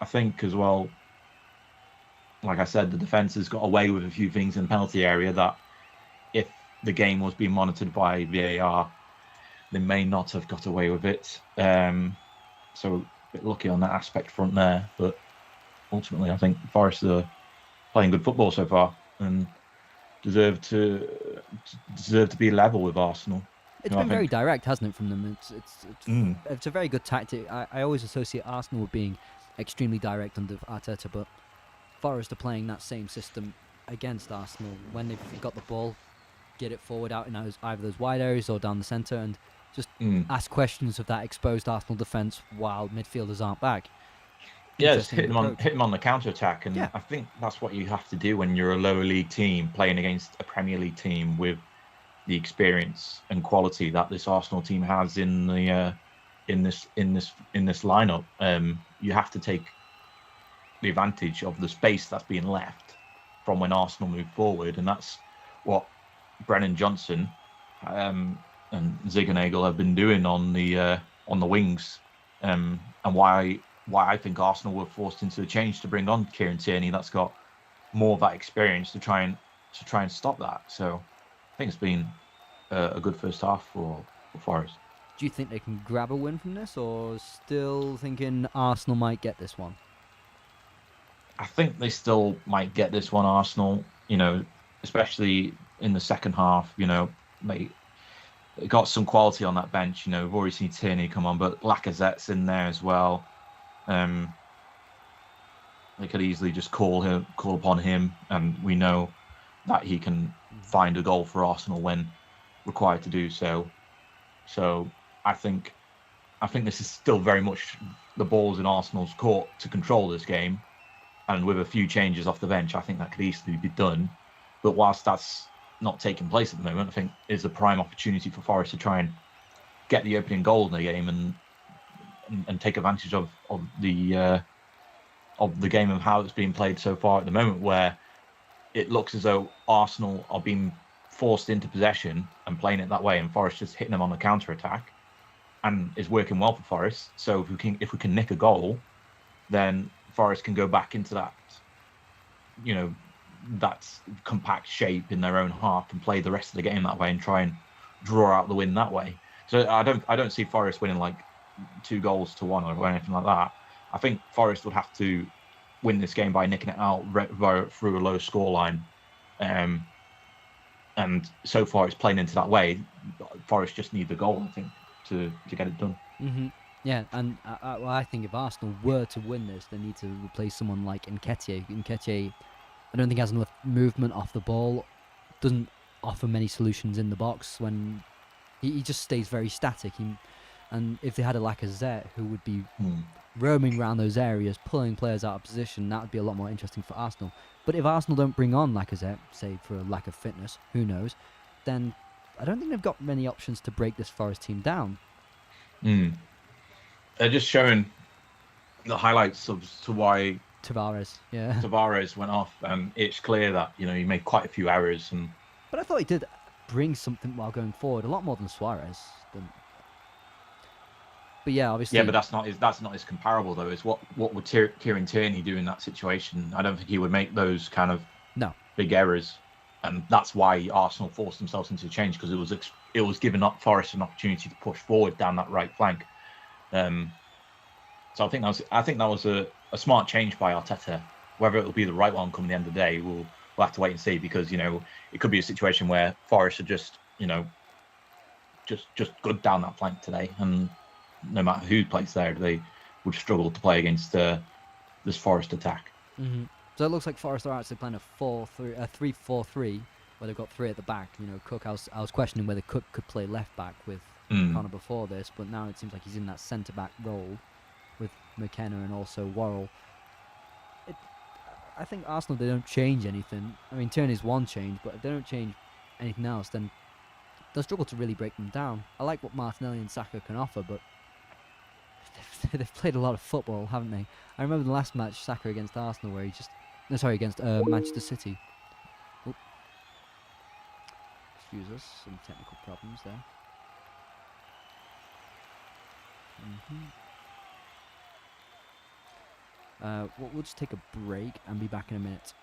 I think as well, like I said, the defence has got away with a few things in the penalty area that if the game was being monitored by VAR, they may not have got away with it. So a bit lucky on that aspect front there. But ultimately, I think Forest are playing good football so far and deserve to be level with Arsenal. It's been very direct, hasn't it, from them? It's a very good tactic. I always associate Arsenal with being extremely direct under Arteta, but Forest are playing that same system against Arsenal. When they've got the ball, get it forward out in either those wide areas or down the centre, and just ask questions of that exposed Arsenal defence while midfielders aren't back. Yeah, just hit them on the counter attack, and yeah. I think that's what you have to do when you're a lower league team playing against a Premier League team with the experience and quality that this Arsenal team has in this lineup. You have to take the advantage of the space that's being left from when Arsenal move forward, and that's what Brennan Johnson and Ziganagel have been doing on the wings, and why I think Arsenal were forced into a change to bring on Kieran Tierney. That's got more of that experience to try and stop that. So I think it's been a good first half for Forest. Do you think they can grab a win from this, or still thinking Arsenal might get this one? I think they still might get this one, Arsenal. Especially in the second half. They got some quality on that bench. We've already seen Tierney come on, but Lacazette's in there as well. They could easily just call upon him, and we know that he can find a goal for Arsenal when required to do so. So I think this is still very much the ball's in Arsenal's court to control this game, and with a few changes off the bench, I think that could easily be done. But whilst that's not taking place at the moment, I think is a prime opportunity for Forest to try and get the opening goal in the game and take advantage of the game of how it's being played so far at the moment, where it looks as though Arsenal are being forced into possession and playing it that way, and Forest just hitting them on the counter attack, and is working well for Forest. So if we can nick a goal, then Forest can go back into that that compact shape in their own half and play the rest of the game that way and try and draw out the win that way. So I don't see Forest winning like 2-1 or anything like that. I think Forest would have to win this game by nicking it out through a low scoreline. And so far it's playing into that way. Forest just need the goal, I think, to get it done. Mm-hmm. Yeah, and I think if Arsenal were to win this, they need to replace someone like Nketiah. Nketiah, I don't think has enough movement off the ball, doesn't offer many solutions in the box when he just stays very static. And if they had a Lacazette who would be roaming around those areas, pulling players out of position, that would be a lot more interesting for Arsenal. But if Arsenal don't bring on Lacazette, say for a lack of fitness, who knows, then I don't think they've got many options to break this Forest team down. They're just showing the highlights to why Tavares went off, and it's clear that he made quite a few errors. But I thought he did bring something while going forward, a lot more than Suarez. But yeah, obviously. Yeah, but that's not his comparable though. It's what would Kieran Tierney do in that situation? I don't think he would make those kind of big errors, and that's why Arsenal forced themselves into a change, because it was giving up Forest an opportunity to push forward down that right flank. So I think that was a smart change by Arteta. Whether it will be the right one come the end of the day, we'll have to wait and see, because it could be a situation where Forest are just good down that flank today, and no matter who plays there, they would struggle to play against this Forest attack. Mm-hmm. So it looks like Forest are actually playing a 3-4-3, where they've got 3 at the back. Cook. I was questioning whether Cook could play left back with Conor before this, but now it seems like he's in that centre back role with McKenna and also Worrell. I think Arsenal, they don't change anything. I mean, Tierney's one change, but if they don't change anything else, then they'll struggle to really break them down. I like what Martinelli and Saka can offer, but they've played a lot of football, haven't they? I remember the last match, Saka against Arsenal, where against Manchester City. Oop. Excuse us, some technical problems there. We'll just take a break and be back in a minute.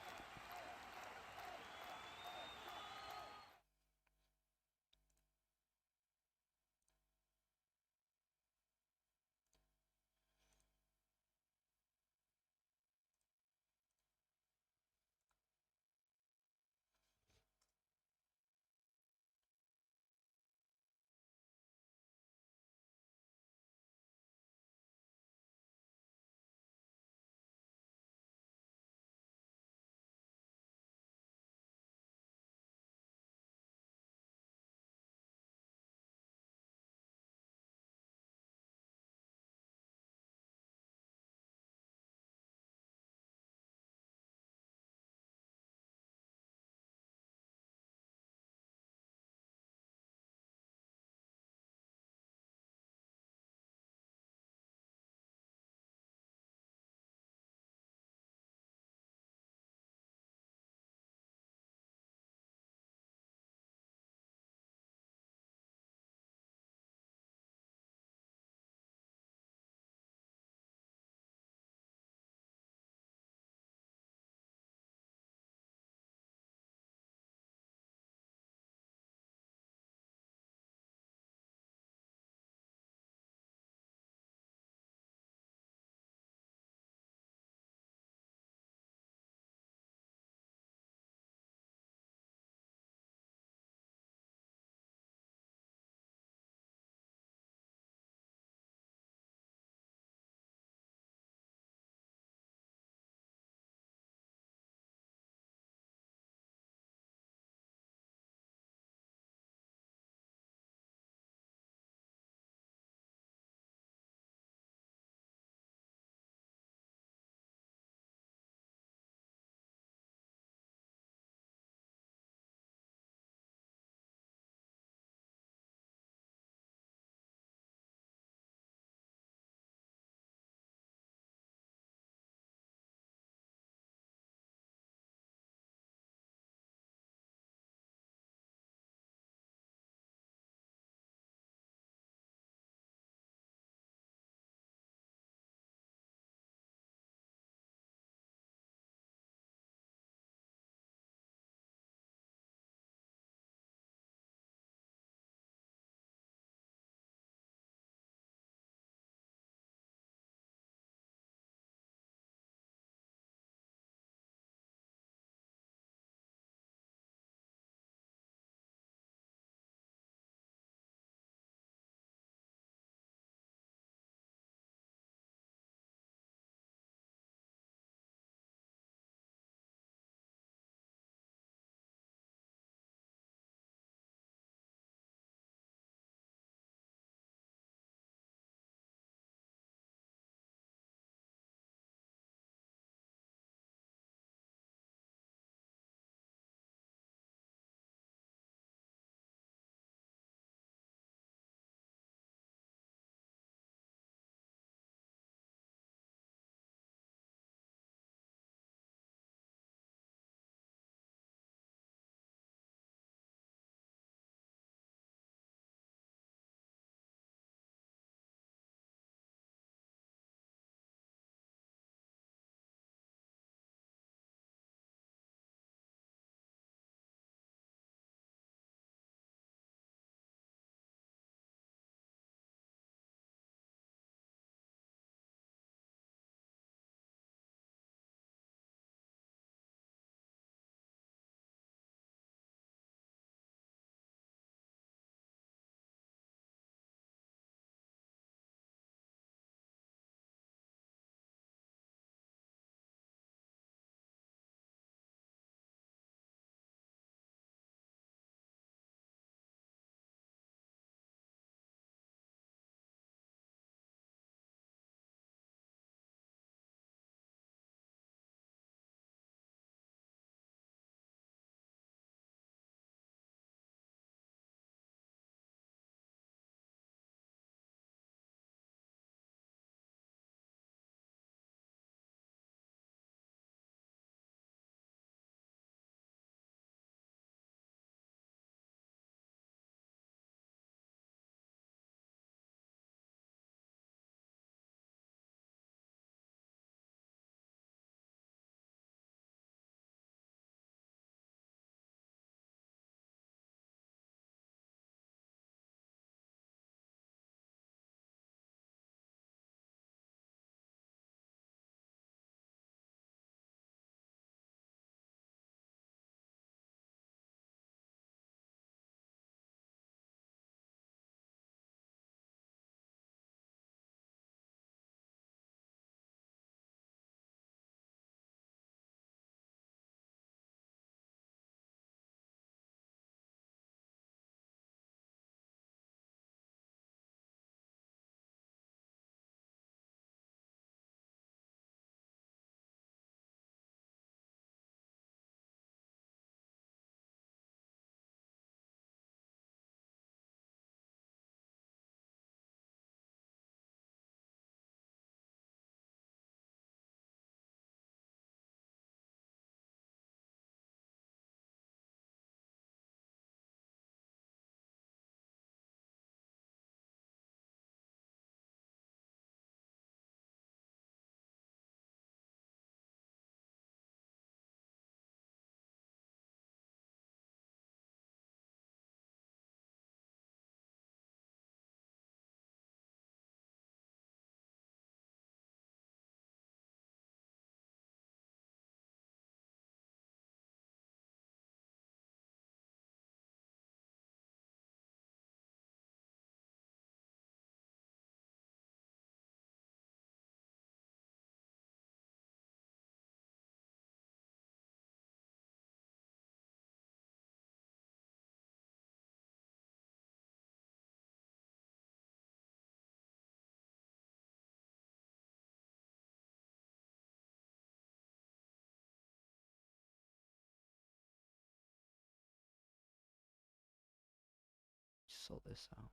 sort this out.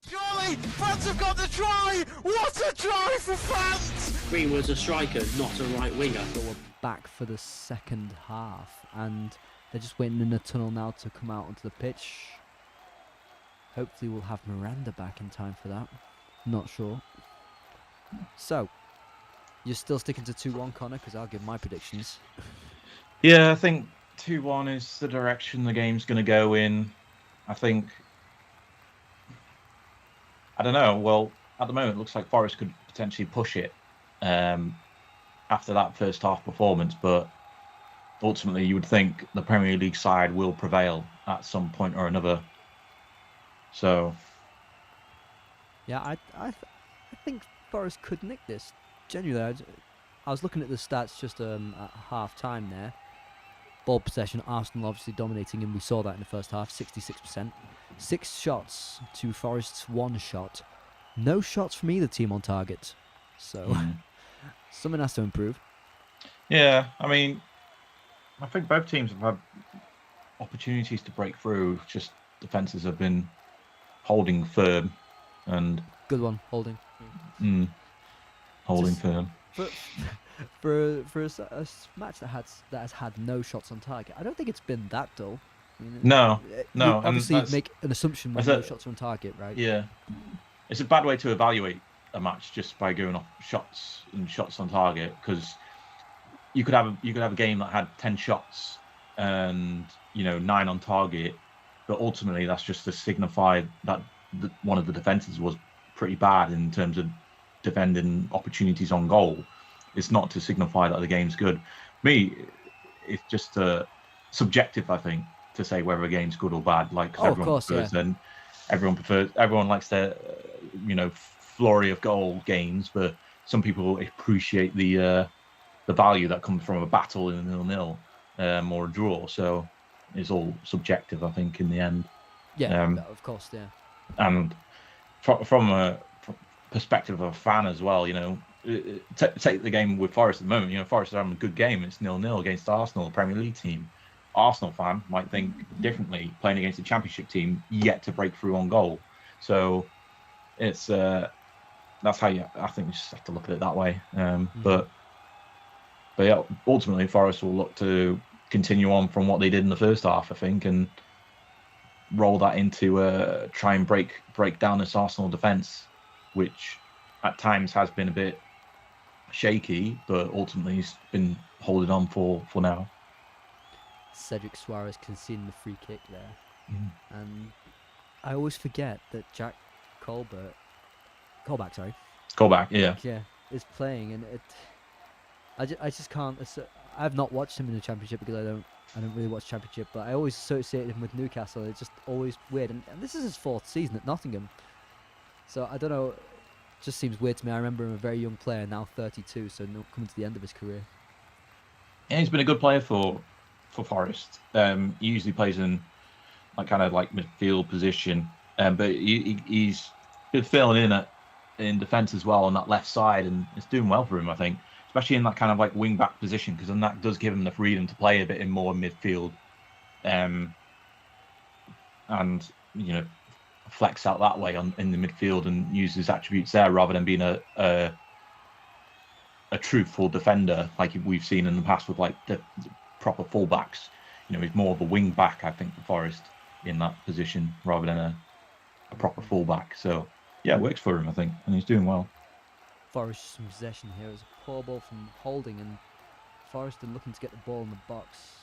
Surely, fans have got the try! What a try for fans! Green was a striker, not a right winger. So we're back for the second half, and they're just waiting in the tunnel now to come out onto the pitch. Hopefully we'll have Miranda back in time for that. Not sure. So, you're still sticking to 2-1, Connor, because I'll give my predictions. Yeah, I think 2-1 is the direction the game's going to go in. I think... I don't know. Well, at the moment, it looks like Forest could potentially push it after that first half performance, but ultimately you would think the Premier League side will prevail at some point or another. So... Yeah, I think Forest could nick this. Genuinely, I was looking at the stats just at half time there. Ball possession, Arsenal obviously dominating, and we saw that in the first half, 66%. 6 shots to Forest's 1 shot. No shots from either team on target. So, something has to improve. Yeah, I mean, I think both teams have had opportunities to break through. Just defences have been holding firm and... Good one, holding. Holding Just firm. For a match that has had no shots on target, I don't think it's been that dull. I mean, No. You obviously make an assumption when no shots are on target, right? Yeah. It's a bad way to evaluate a match just by going off shots and shots on target, because you could have a game that had 10 shots and 9 on target, but ultimately that's just to signify that one of the defenses was pretty bad in terms of defending opportunities on goal. It's not to signify that the game's good. Me, it's just subjective, I think, to say whether a game's good or bad. Like, and everyone likes their flurry of goal games, but some people appreciate the value that comes from a battle in a 0-0 or a draw. So it's all subjective, I think, in the end. Yeah, of course, yeah. And from a perspective of a fan as well, take the game with Forest at the moment. Forest are having a good game. It's 0-0 against Arsenal, a Premier League team. Arsenal fan might think differently, playing against a Championship team yet to break through on goal. So it's that's how I think you just have to look at it that way. But yeah, ultimately Forest will look to continue on from what they did in the first half, I think, and roll that into try and break down this Arsenal defence, which at times has been a bit shaky, but ultimately he's been holding on for now. Cedric Suarez conceding the free kick there. And I always forget that Jack Colback, yeah, is playing, and I just can't. I've not watched him in the Championship because I don't really watch Championship, but I always associate him with Newcastle. It's just always weird, and this is his 4th season at Nottingham, so I don't know. It just seems weird to me. I remember him a very young player, now 32, so coming to the end of his career. Yeah, he's been a good player for Forest. He usually plays in kind of midfield position, but he's been filling in defence as well on that left side, and it's doing well for him, I think, especially in that kind of wing back position, because then that does give him the freedom to play a bit in more midfield, and flex out that way in the midfield and use his attributes there rather than being a truthful defender like we've seen in the past with the proper fullbacks. He's more of a wing back, I think, for Forest in that position rather than a proper fullback. So yeah, it works for him, I think, and he's doing well. Forest in possession here. It was a poor ball from Holding, and Forest are looking to get the ball in the box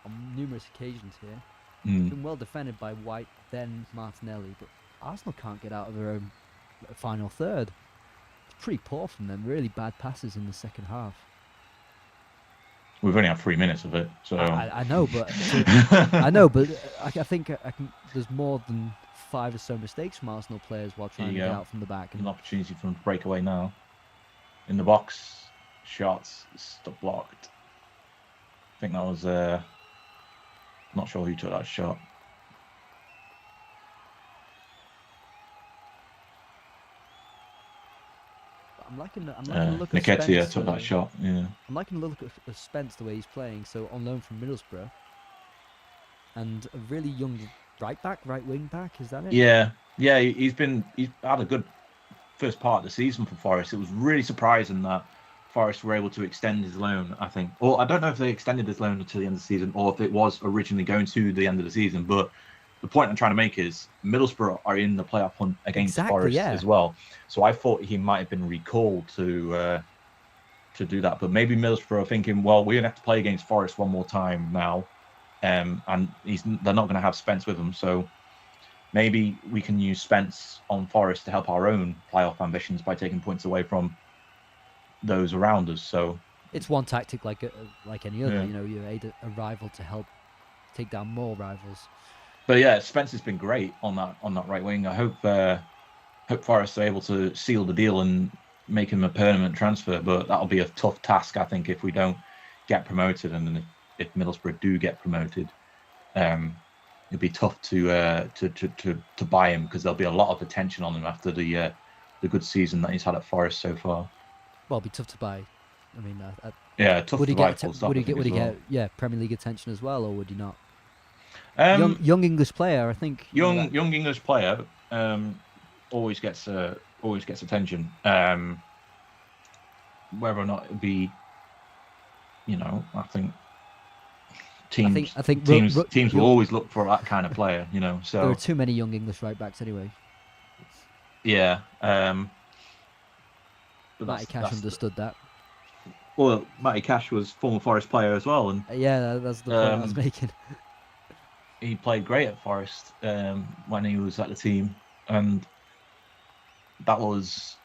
on numerous occasions here. Been well defended by White, then Martinelli, but Arsenal can't get out of their own final third. It's pretty poor from them. Really bad passes in the second half. We've only had 3 minutes of it, so I know, but I think there's more than 5 or so mistakes from Arsenal players while trying to get out from the back. An opportunity for them to break away now. In the box, shots, stuck blocked. I think that was not sure who took that shot. I'm liking the look of Nketiah Spence. took that shot. Yeah. I'm liking the look of Spence the way he's playing. So on loan from Middlesbrough, and a really young right wing back. Is that it? Yeah, he's had a good first part of the season for Forest. It was really surprising that Forest were able to extend his loan, I think. Or I don't know if they extended his loan until the end of the season or if it was originally going to the end of the season. But the point I'm trying to make is Middlesbrough are in the playoff hunt against Forest as well. So I thought he might have been recalled to do that. But maybe Middlesbrough are thinking, well, we're going to have to play against Forest one more time now. And they're not going to have Spence with them. So maybe we can use Spence on Forest to help our own playoff ambitions by taking points away from those around us. So it's one tactic like any other. Yeah. You know, you aid a rival to help take down more rivals. But yeah, Spence has been great on that right wing. I hope Forest are able to seal the deal and make him a permanent transfer. But that'll be a tough task, I think, if we don't get promoted, and then if Middlesbrough do get promoted, it'd be tough to buy him because there'll be a lot of attention on him after the good season that he's had at Forest so far. Well, it'd be tough to buy. I mean, tough would to he buy. get? Would he get Premier League attention as well, or would he not? Young English player, I think. Young English player always gets attention. Whether or not it be, I think teams will always look for that kind of player. So there are too many young English right backs anyway. Yeah. Matty Cash understood that. Well, Matty Cash was former Forest player as well, and that's the point I was making. He played great at Forest when he was at the team, and that was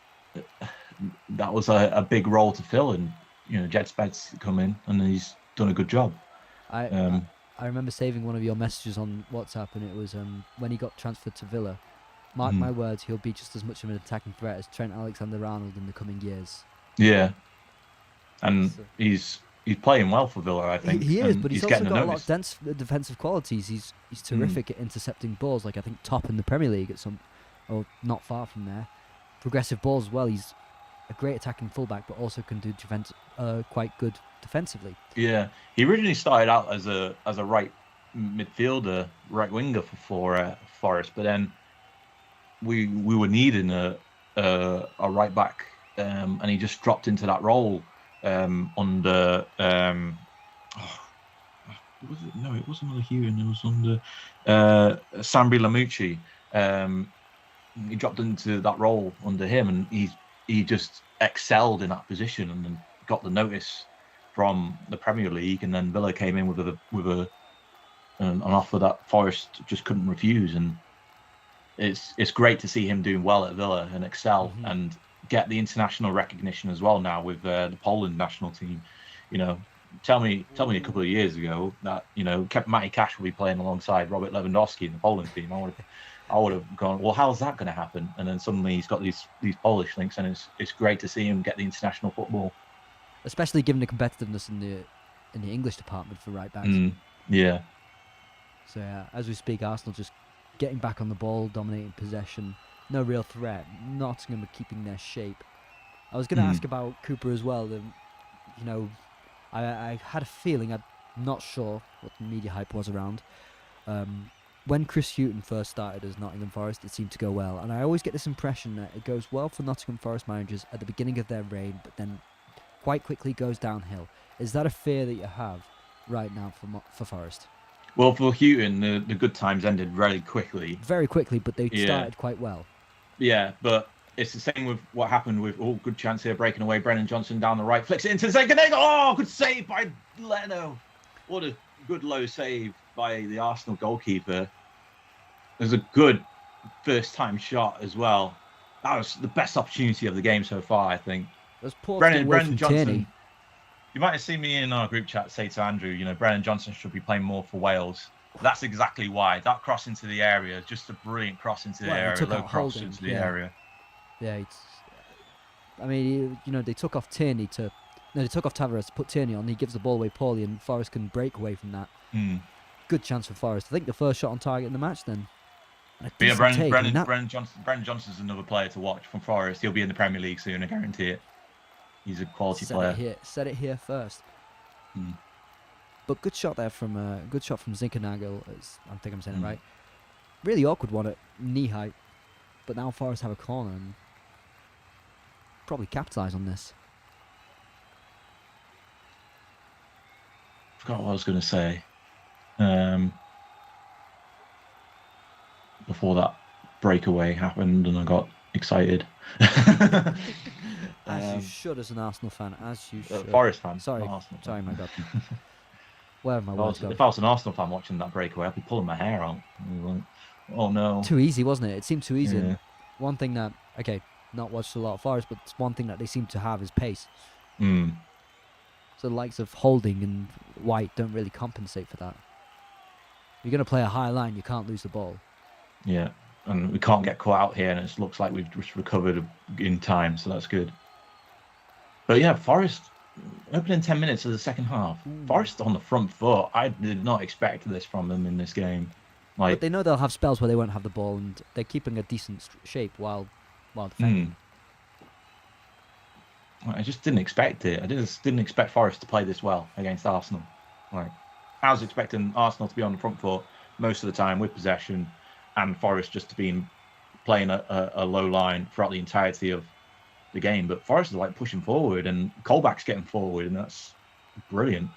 a big role to fill. And Jed Spence come in, and he's done a good job. I remember saving one of your messages on WhatsApp, and it was when he got transferred to Villa. Mark my words, he'll be just as much of an attacking threat as Trent Alexander-Arnold in the coming years. Yeah, and he's playing well for Villa, I think. He is, but he's also got a lot of defensive qualities. He's terrific at intercepting balls, like I think top in the Premier League or not far from there. Progressive balls as well. He's a great attacking fullback, but also can do quite good defensively. Yeah, he originally started out as a right midfielder, right winger for Forest, but then we were needing a right back, and he just dropped into that role under. Was it? No, it wasn't under Hewan. It was under Sambri Lamucci. He dropped into that role under him, and he just excelled in that position, and then got the notice from the Premier League, and then Villa came in with an offer that Forest just couldn't refuse, and it's great to see him doing well at Villa and excel and get the international recognition as well now with the Poland national team. Tell me a couple of years ago that Matty Cash will be playing alongside Robert Lewandowski in the Poland team. I would have gone, well, how's that going to happen? And then suddenly he's got these Polish links, and it's great to see him get the international football, especially given the competitiveness in the English department for right backs. Yeah. So as we speak, Arsenal just getting back on the ball, dominating possession, no real threat. Nottingham are keeping their shape. I was going to ask about Cooper as well. I had a feeling, I'm not sure what the media hype was around. When Chris Hughton first started as Nottingham Forest, it seemed to go well. And I always get this impression that it goes well for Nottingham Forest managers at the beginning of their reign, but then quite quickly goes downhill. Is that a fear that you have right now for Forest? Well, for Hughton, the good times ended very quickly. Very quickly, but they started quite well. Yeah, but it's the same with what happened with good chance here, breaking away. Brennan Johnson down the right, flicks it into the second egg. Oh, good save by Leno. What a good low save by the Arsenal goalkeeper. There's a good first-time shot as well. That was the best opportunity of the game so far, I think. Brennan Johnson. Tierney. You might have seen me in our group chat say to Andrew, Brennan Johnson should be playing more for Wales. That's exactly why. That cross into the area, just a brilliant cross into the area, low cross into the area. Yeah, they took off Tierney they took off Tavares to put Tierney on. He gives the ball away poorly, and Forest can break away from that. Good chance for Forest. I think the first shot on target in the match then. Yeah, Brennan Johnson's another player to watch from Forest. He'll be in the Premier League soon, I guarantee it. He's a quality player. Said it here first. But good shot there from Zinkernagel. I think I'm saying it right. Really awkward one at knee height. But now Forest have a corner and probably capitalise on this. Forgot what I was going to say. Before that breakaway happened and I got excited. As you should as an Arsenal fan. As you should. Forest fan. Sorry, not Arsenal fan. sorry, my God. Where have my words gone? If I was an Arsenal fan watching that breakaway, I'd be pulling my hair out. Like, oh no. Too easy, wasn't it? It seemed too easy. Yeah. One thing that, okay, not watched a lot of Forest, but one thing that they seem to have is pace. Mm. So the likes of Holding and White don't really compensate for that. You're going to play a high line, you can't lose the ball. Yeah, and we can't get caught out here, and it looks like we've just recovered in time, so that's good. But yeah, Forest, opening 10 minutes of the second half, Forest on the front foot. I did not expect this from them in this game. But they know they'll have spells where they won't have the ball, and they're keeping a decent shape while defending. I just didn't expect it. I just didn't expect Forest to play this well against Arsenal. Like, I was expecting Arsenal to be on the front foot most of the time with possession, and Forest just to be playing a low line throughout the entirety of the game. But Forest is like pushing forward, and Colback's getting forward, and that's brilliant.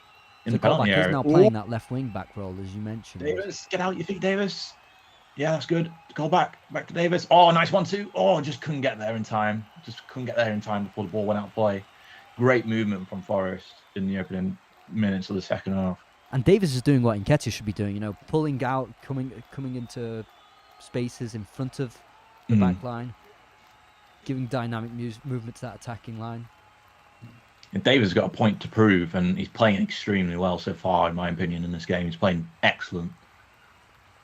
In the penalty area. He's now playing that left wing back role, as you mentioned. Davis, get out your feet, Davis. Yeah, that's good. Colback, back to Davis. Oh, nice 1-2. Oh, just couldn't get there in time. Just couldn't get there in time before the ball went out of play. Great movement from Forest in the opening minutes of the second half. And Davis is doing what Nketiah should be doing, pulling out, coming into spaces in front of the back line, giving dynamic movement to that attacking line. And Davis has got a point to prove, and he's playing extremely well so far, in my opinion, in this game. He's playing excellent.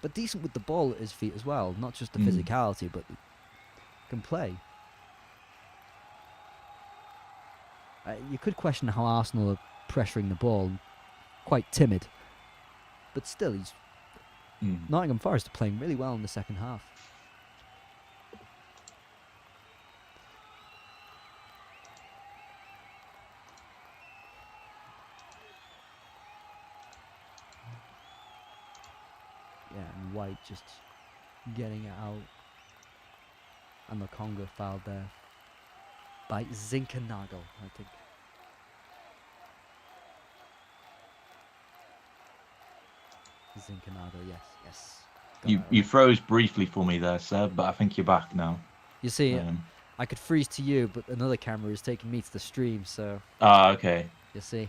But decent with the ball at his feet as well, not just the physicality, but can play. You could question how Arsenal are pressuring the ball, quite timid. But still, Nottingham Forest are playing really well in the second half. Yeah, and White just getting it out. And the Congo fouled there by Zinkernagel, I think. Zinkernagel, yes. You froze briefly for me there, Seb, but I think you're back now. You see, I could freeze to you, but another camera is taking me to the stream, so... Okay. You see.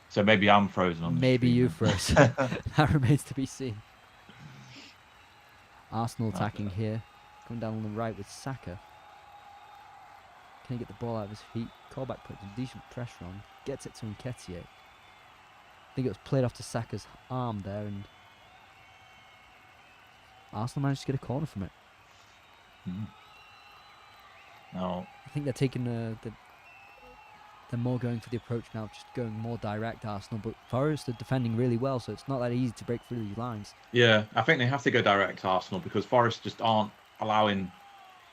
So maybe I'm frozen on the Maybe stream, you then. froze. That remains to be seen. Arsenal attacking here. Coming down on the right with Saka. Can he get the ball out of his feet? Colback puts a decent pressure on. Gets it to Nketiah. I think it was played off to Saka's arm there, and Arsenal managed to get a corner from it. No. I think they're taking they're more going for the approach now, just going more direct, Arsenal. But Forest are defending really well, so it's not that easy to break through these lines. Yeah, I think they have to go direct, Arsenal, because Forest just aren't allowing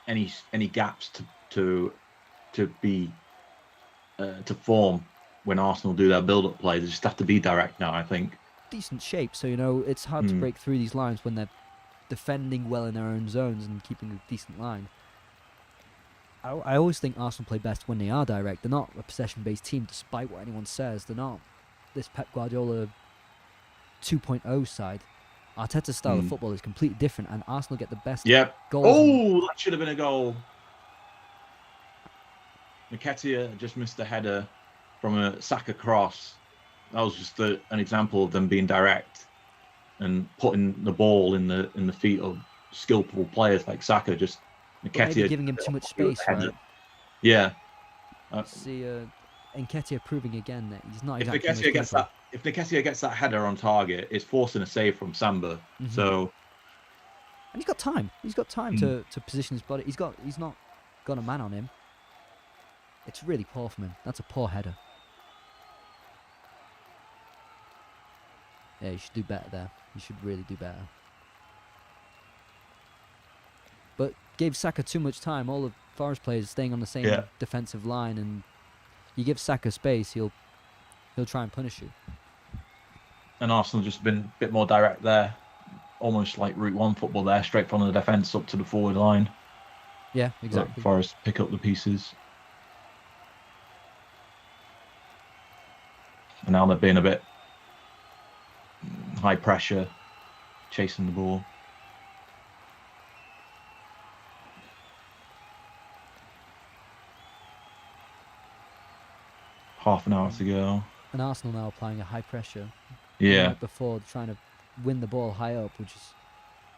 any gaps to form when Arsenal do their build-up play. They just have to be direct now, I think. Decent shape, so it's hard to break through these lines when they're defending well in their own zones and keeping a decent line. I always think Arsenal play best when they are direct. They're not a possession-based team, despite what anyone says. They're not this Pep Guardiola 2.0 side. Arteta's style of football is completely different, and Arsenal get the best goals. Oh, that should have been a goal. Nketiah just missed a header from a Saka cross. That was just an example of them being direct and putting the ball in the feet of skillful players like Saka. Just Nketiah giving him too much space, right? Yeah. See, Nketiah proving again that he's not If exactly Nketiah gets that header on target, it's forcing a save from Samba. So, and he's got time. He's got time to position his body. He's not got a man on him. It's really poor from him. That's a poor header. Yeah, you should do better there. You should really do better. But gave Saka too much time. All the Forest players staying on the same defensive line, and you give Saka space, he'll try and punish you. And Arsenal just been a bit more direct there. Almost like Route 1 football there, straight from the defence up to the forward line. Yeah, exactly. But Forest pick up the pieces. And now they're being a bit high pressure, chasing the ball. Half an hour to go. And Arsenal now applying a high pressure. Yeah. Like before, trying to win the ball high up, which is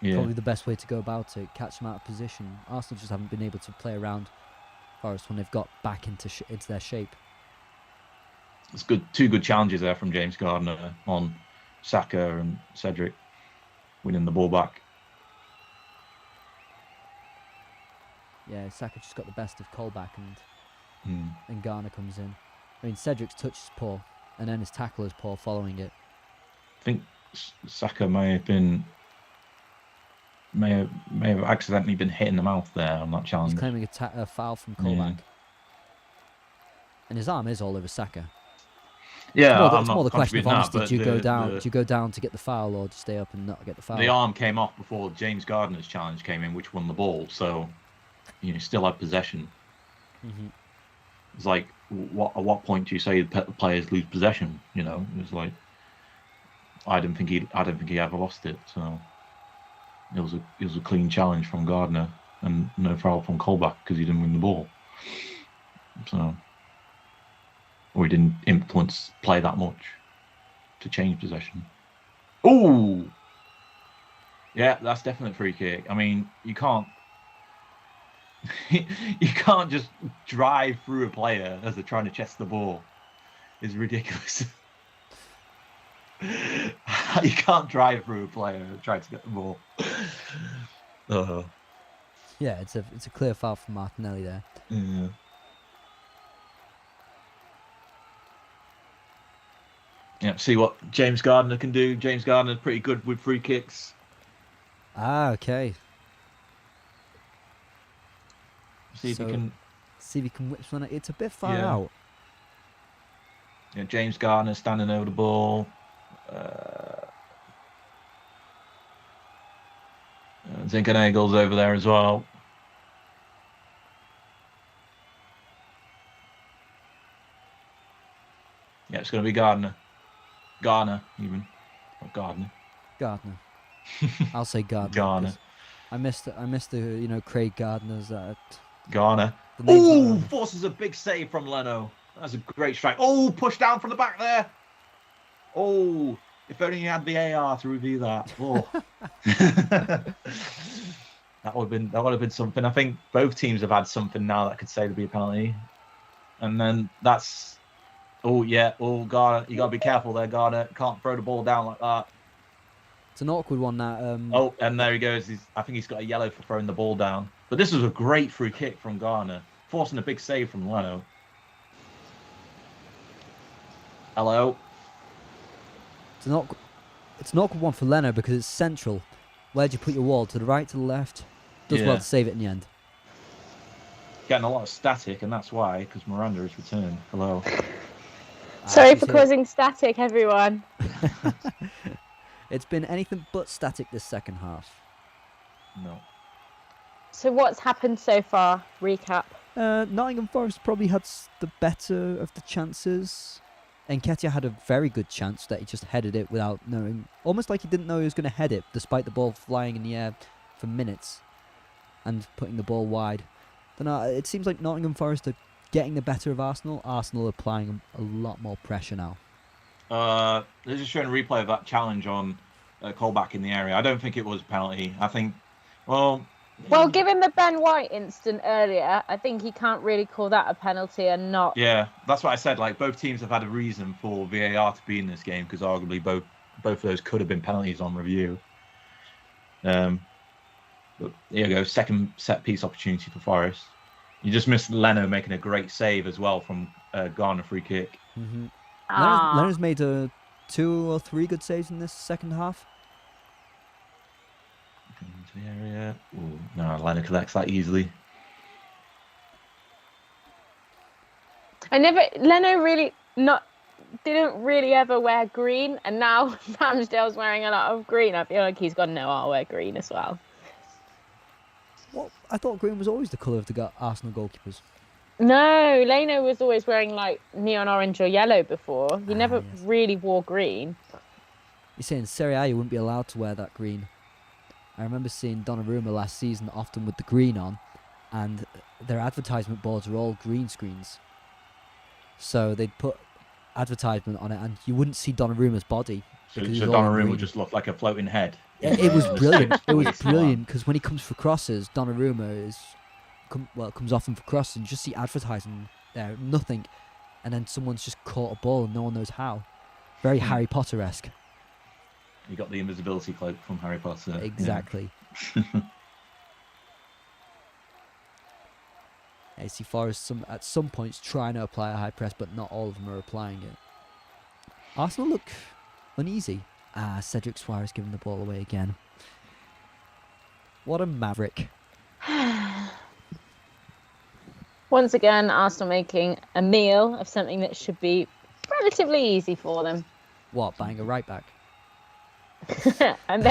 Yeah. probably the best way to go about it. Catch them out of position. Arsenal just haven't been able to play around Forest when they've got back into their shape. It's good. 2 good challenges there from James Gardner on Saka and Cedric, winning the ball back. Yeah, Saka just got the best of Colback and Garner comes in. I mean, Cedric's touch is poor, and then his tackle is poor following it. I think Saka may have accidentally been hit in the mouth there on that challenge. He's claiming a foul from Colback. Yeah. And his arm is all over Saka. Yeah, It's more the question of honesty. Do you go down? The, Do you go down to get the foul, or to stay up and not get the foul? the arm came off before James Gardner's challenge came in, which won the ball. So, you still had possession. Mm-hmm. It's like, at what point do you say the players lose possession? It was like, I didn't think he ever lost it. So, it was a clean challenge from Gardner and no foul from Colback because he didn't win the ball. So, or he didn't influence play that much to change possession. Oh, yeah, that's definitely a free kick. I mean, you can't just drive through a player as they're trying to chest the ball. It's ridiculous. You can't drive through a player trying to get the ball. Yeah, it's a clear foul from Martinelli there. Yeah. Yeah, see what James Gardner can do. James Gardner's pretty good with free kicks. Ah, okay. See if he can. See if he can whip one. It's a bit far Yeah. out. Yeah, James Gardner standing over the ball. Zinkenegel's over there as well. Yeah, it's going to be Gardner. Garner, even. Not Gardner. Gardner. I'll say Gardner. Garner. 'cause I missed the Craig Gardner's. Garner. The name's not Oh, on. forces a big save from Leno. That's a great strike. Oh, push down from the back there. Oh, if only you had the AR to review that. Oh. that would have been something. I think both teams have had something now that could say to be a penalty. And then that's. Oh yeah. Oh, Garner, you gotta be careful there, Garner. Can't throw the ball down like that. It's an awkward one. That. Oh, and there he goes. I think he's got a yellow for throwing the ball down. But this was a great free kick from Garner, forcing a big save from Leno. Hello. It's an awkward one for Leno because it's central. Where do you put your wall? To the right, to the left? Does well Yeah. to save it in the end. Getting a lot of static, and that's why, because Miranda has returned. Hello. Sorry She's for here. causing static, everyone. It's been anything but static this second half. No. So what's happened so far? Recap. Nottingham Forest probably had the better of the chances. Nketiah had a very good chance that he just headed it without knowing. Almost like he didn't know he was going to head it, despite the ball flying in the air for minutes and putting the ball wide. Then it seems like Nottingham Forest are getting the better of Arsenal. Arsenal are applying a lot more pressure now. They're just showing a replay of that challenge on Colback in the area. I don't think it was a penalty. I think, well, Given the Ben White incident earlier, I think he can't really call that a penalty and not. yeah, that's what I said. Like, both teams have had a reason for VAR to be in this game because arguably both of those could have been penalties on review. But here you go, second set piece opportunity for Forest. You just missed Leno making a great save as well from Garner free kick. Mm-hmm. Ah. Leonard's made 2 or 3 good saves in this second half. Into the area. Ooh, no, Leno collects that easily. Leno really not didn't really ever wear green, and now Ramsdale's wearing a lot of green. I feel like he's gone, no, I'll wear green as well. What? I thought green was always the colour of the Arsenal goalkeepers. No, Leno was always wearing like neon orange or yellow before. He never really wore green. You're saying Serie A you wouldn't be allowed to wear that green. I remember seeing Donnarumma last season often with the green on, and their advertisement boards are all green screens. So they'd put advertisement on it, and you wouldn't see Donnarumma's body. So Donnarumma just looked like a floating head. It was brilliant. It was brilliant because when he comes for crosses, Donnarumma comes often for crosses, and you just see advertising there, nothing, and then someone's just caught a ball and no one knows how. Very Harry Potter-esque. You got the invisibility cloak from Harry Potter. Exactly. I see Forest at some points trying to apply a high press, but not all of them are applying it. Arsenal look uneasy. Cedric Suarez giving the ball away again. What a maverick. Once again, Arsenal making a meal of something that should be relatively easy for them. What, buying a right back? and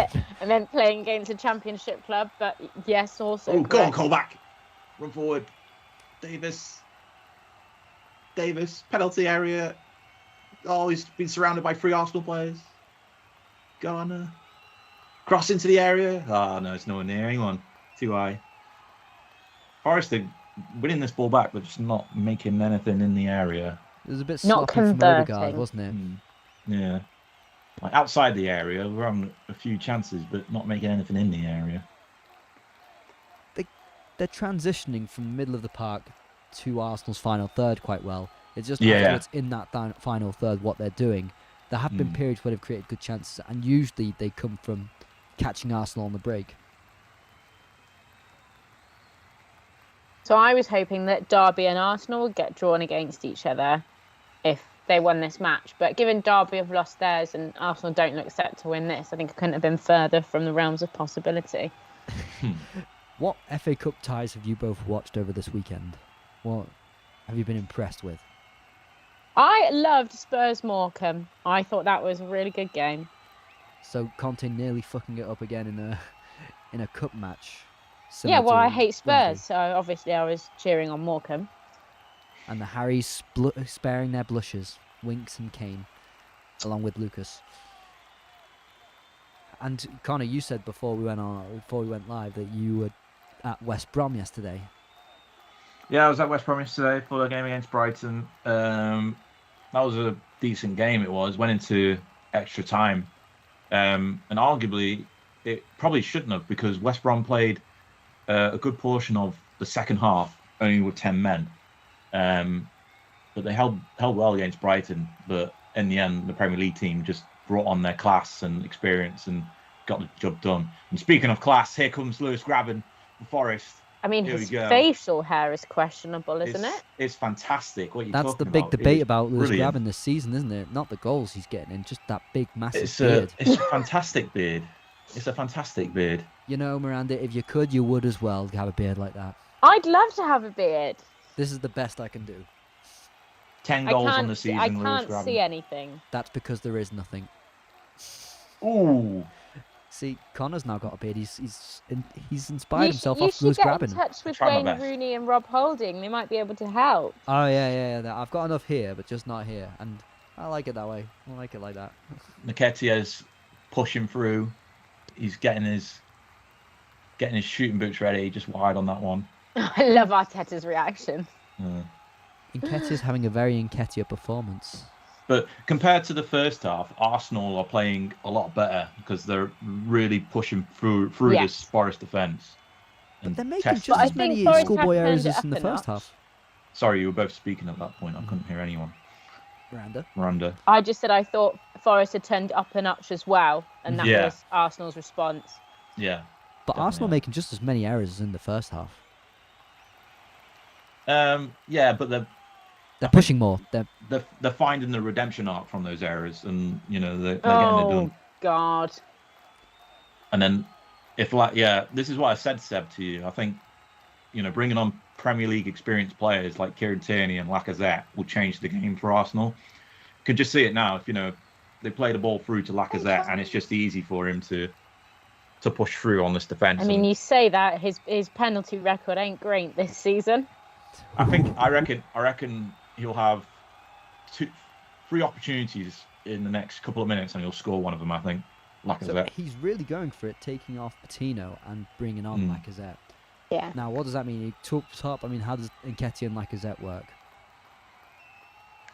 then playing against a championship club, but yes, also. Oh, go on, call back. Run forward. Davis, penalty area. Oh, he's been surrounded by 3 Arsenal players. Garner. Cross into the area. Oh, no, it's nowhere near anyone. Too high. Forest are winning this ball back, but just not making anything in the area. It was a bit not sloppy from converting. Odegaard, wasn't it? Yeah. Like outside the area, we're on a few chances, but not making anything in the area. They're transitioning from the middle of the park to Arsenal's final third quite well. It's just afterwards in that final third what they're doing. There have been periods where they've created good chances, and usually they come from catching Arsenal on the break. So I was hoping that Derby and Arsenal would get drawn against each other if they won this match. But given Derby have lost theirs and Arsenal don't look set to win this, I think it couldn't have been further from the realms of possibility. What FA Cup ties have you both watched over this weekend? What have you been impressed with? I loved Spurs Morecambe. I thought that was a really good game. So Conte nearly fucking it up again in a cup match. Yeah, well, I hate Spurs, Wednesday. so obviously I was cheering on Morecambe. And the Harrys sparing their blushes, Winks and Kane, along with Lucas. And Connor, you said before we went live that you were at West Brom yesterday. Yeah, I was at West Brom yesterday for the game against Brighton. That was a decent game. It went into extra time, and arguably it probably shouldn't have, because West Brom played a good portion of the second half only with 10 men. But they held well against Brighton. But in the end, the Premier League team just brought on their class and experience and got the job done. And speaking of class, here comes Lewis Grabban for Forest. I mean, his facial hair is questionable, isn't it? It's fantastic. What you're That's talking the big about. debate about Lewis brilliant. Grabban this season, isn't it? Not the goals he's getting in, just that big, massive beard. It's a fantastic beard. It's a fantastic beard. You know, Miranda, if you could, you would as well have a beard like that. I'd love to have a beard. This is the best I can do. 10 goals on the season. I Lewis can't Grabban. see anything. That's because there is nothing. Ooh. See, Connor's now got a beard. He's inspired himself you off Lewis should get Grabban. in touch with Try my Wayne best. Rooney and Rob Holding. They might be able to help. Oh yeah. I've got enough here, but just not here, and I like it that way. I like it like that. Nketiah's pushing through. He's getting his shooting boots ready, just wide on that one. I love Arteta's reaction. Nketiah's having a very Nketiah performance. But compared to the first half, Arsenal are playing a lot better because they're really pushing through this Forest defence. But they're making testing. just But I as many think Forest schoolboy have errors turned it as in the up a first notch. half. Sorry, you were both speaking at that point. I couldn't hear anyone. Miranda. I just said I thought Forest had turned up a notch as well, and that Yeah. was Arsenal's response. Yeah. But Definitely. Arsenal making just as many errors as in the first half. Yeah, but They're pushing more. they're finding the redemption arc from those errors, and they're getting it Oh done. God! And then this is what I said, Seb, to you. I think bringing on Premier League experienced players like Kieran Tierney and Lacazette will change the game for Arsenal, can just see it now. If they play the ball through to Lacazette, and it's just easy for him to push through on this defence. I mean, you say that his penalty record ain't great this season. I reckon he'll have 3 opportunities in the next couple of minutes, and he'll score one of them. I think Lacazette. So he's really going for it, taking off Patino and bringing on Lacazette. Yeah. Now, what does that mean? Top. I mean, how does Nketiah and Lacazette work?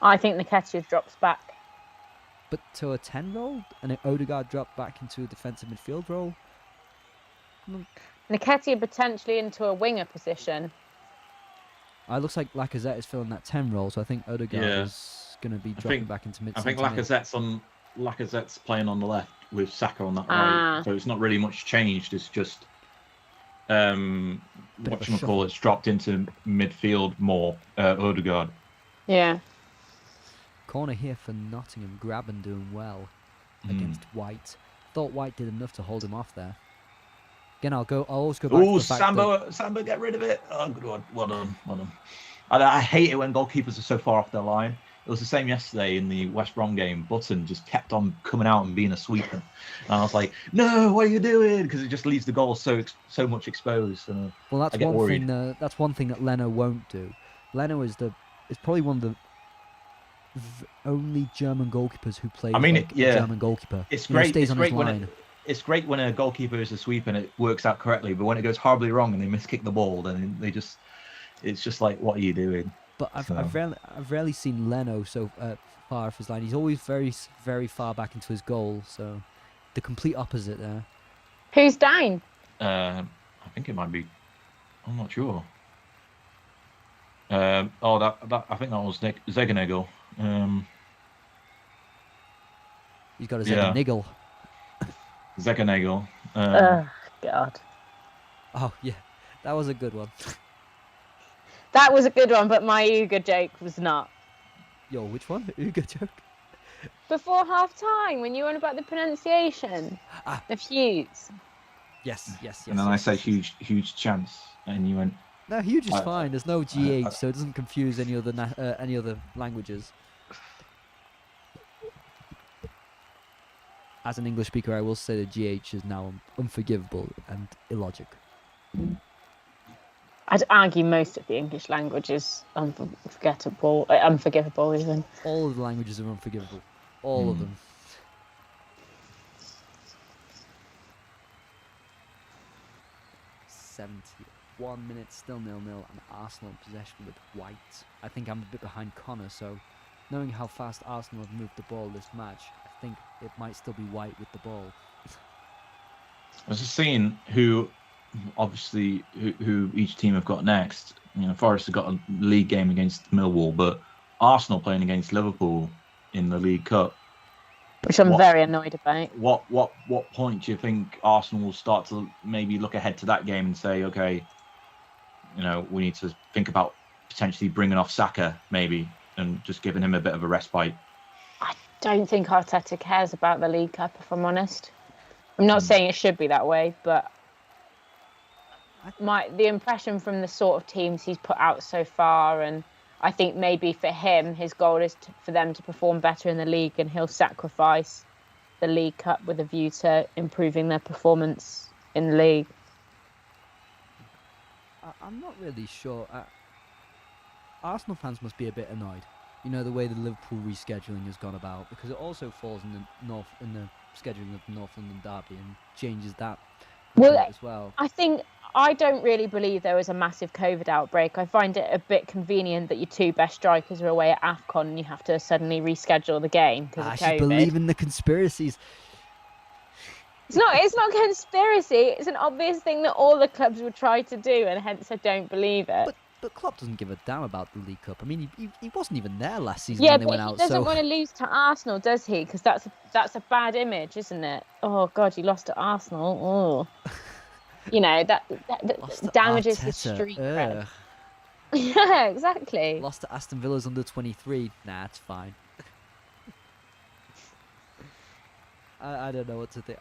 I think Nketiah drops back. But to a 10 role, and Odegaard dropped back into a defensive midfield role. Nketiah potentially into a winger position. It looks like Lacazette is filling that 10 role, so I think Odegaard is going to be dropping back into mid. I think Lacazette's playing on the left with Saka on that right, so it's not really much changed. It's just it's dropped into midfield more. Odegaard. Yeah. Corner here for Nottingham, Graben doing well against White. Thought White did enough to hold him off there. Again, I'll always go back to the fact Sambo, get rid of it. Oh, good one. Well done. I hate it when goalkeepers are so far off their line. It was the same yesterday in the West Brom game. Button just kept on coming out and being a sweeper. And I was like, no, what are you doing? Because it just leaves the goal so much exposed. And well, that's one thing. That's one thing that Leno won't do. Leno is probably one of the only German goalkeepers who plays a German goalkeeper. It's great. Stays on his line. It's great when a goalkeeper is a sweep and it works out correctly, but when it goes horribly wrong and they miskick the ball, then it's just like, what are you doing? But I've rarely seen Leno so far off his line. He's always very, very far back into his goal. So the complete opposite there. Who's down? I think it might be. I'm not sure. I think that was Zegenegel. He's got a Zegenegel. Zegenegel. God. Oh yeah, that was a good one. That was a good one, but my Uga joke was not. Yo, which one? Uga joke? Before half time, when you were on about the pronunciation of Hughes. Yes. And then I said huge chance, and you went. No, huge is fine. There's no GH, so it doesn't confuse any other languages. As an English speaker, I will say that GH is now unforgivable and illogical. I'd argue most of the English language is unforgivable even. All of the languages are unforgivable. All of them. One minute, still 0-0, and Arsenal in possession with White. I think I'm a bit behind Connor, so knowing how fast Arsenal have moved the ball this match, I think it might still be White with the ball. I was just seeing who each team have got next. Forest have got a league game against Millwall, but Arsenal playing against Liverpool in the League Cup. Which I'm very annoyed about. What point do you think Arsenal will start to maybe look ahead to that game and say, okay, we need to think about potentially bringing off Saka maybe and just giving him a bit of a respite? I don't think Arteta cares about the League Cup, if I'm honest. I'm not saying it should be that way, but the impression from the sort of teams he's put out so far, and I think maybe for him, his goal is for them to perform better in the league, and he'll sacrifice the League Cup with a view to improving their performance in the league. I'm not really sure. Arsenal fans must be a bit annoyed. The way the Liverpool rescheduling has gone about, because it also falls in the scheduling of the North London derby and changes that as well. I don't really believe there was a massive COVID outbreak. I find it a bit convenient that your two best strikers are away at AFCON and you have to suddenly reschedule the game because of COVID. I believe in the conspiracies. It's not conspiracy. It's an obvious thing that all the clubs would try to do, and hence I don't believe it. But Klopp doesn't give a damn about the League Cup. I mean, he wasn't even there last season when they went out. He doesn't want to lose to Arsenal, does he? Because that's a bad image, isn't it? Oh God, you lost to Arsenal. Oh. That damages his streak cred. Yeah, exactly. Lost to Aston Villa's under 23. Nah, it's fine. I don't know what to think.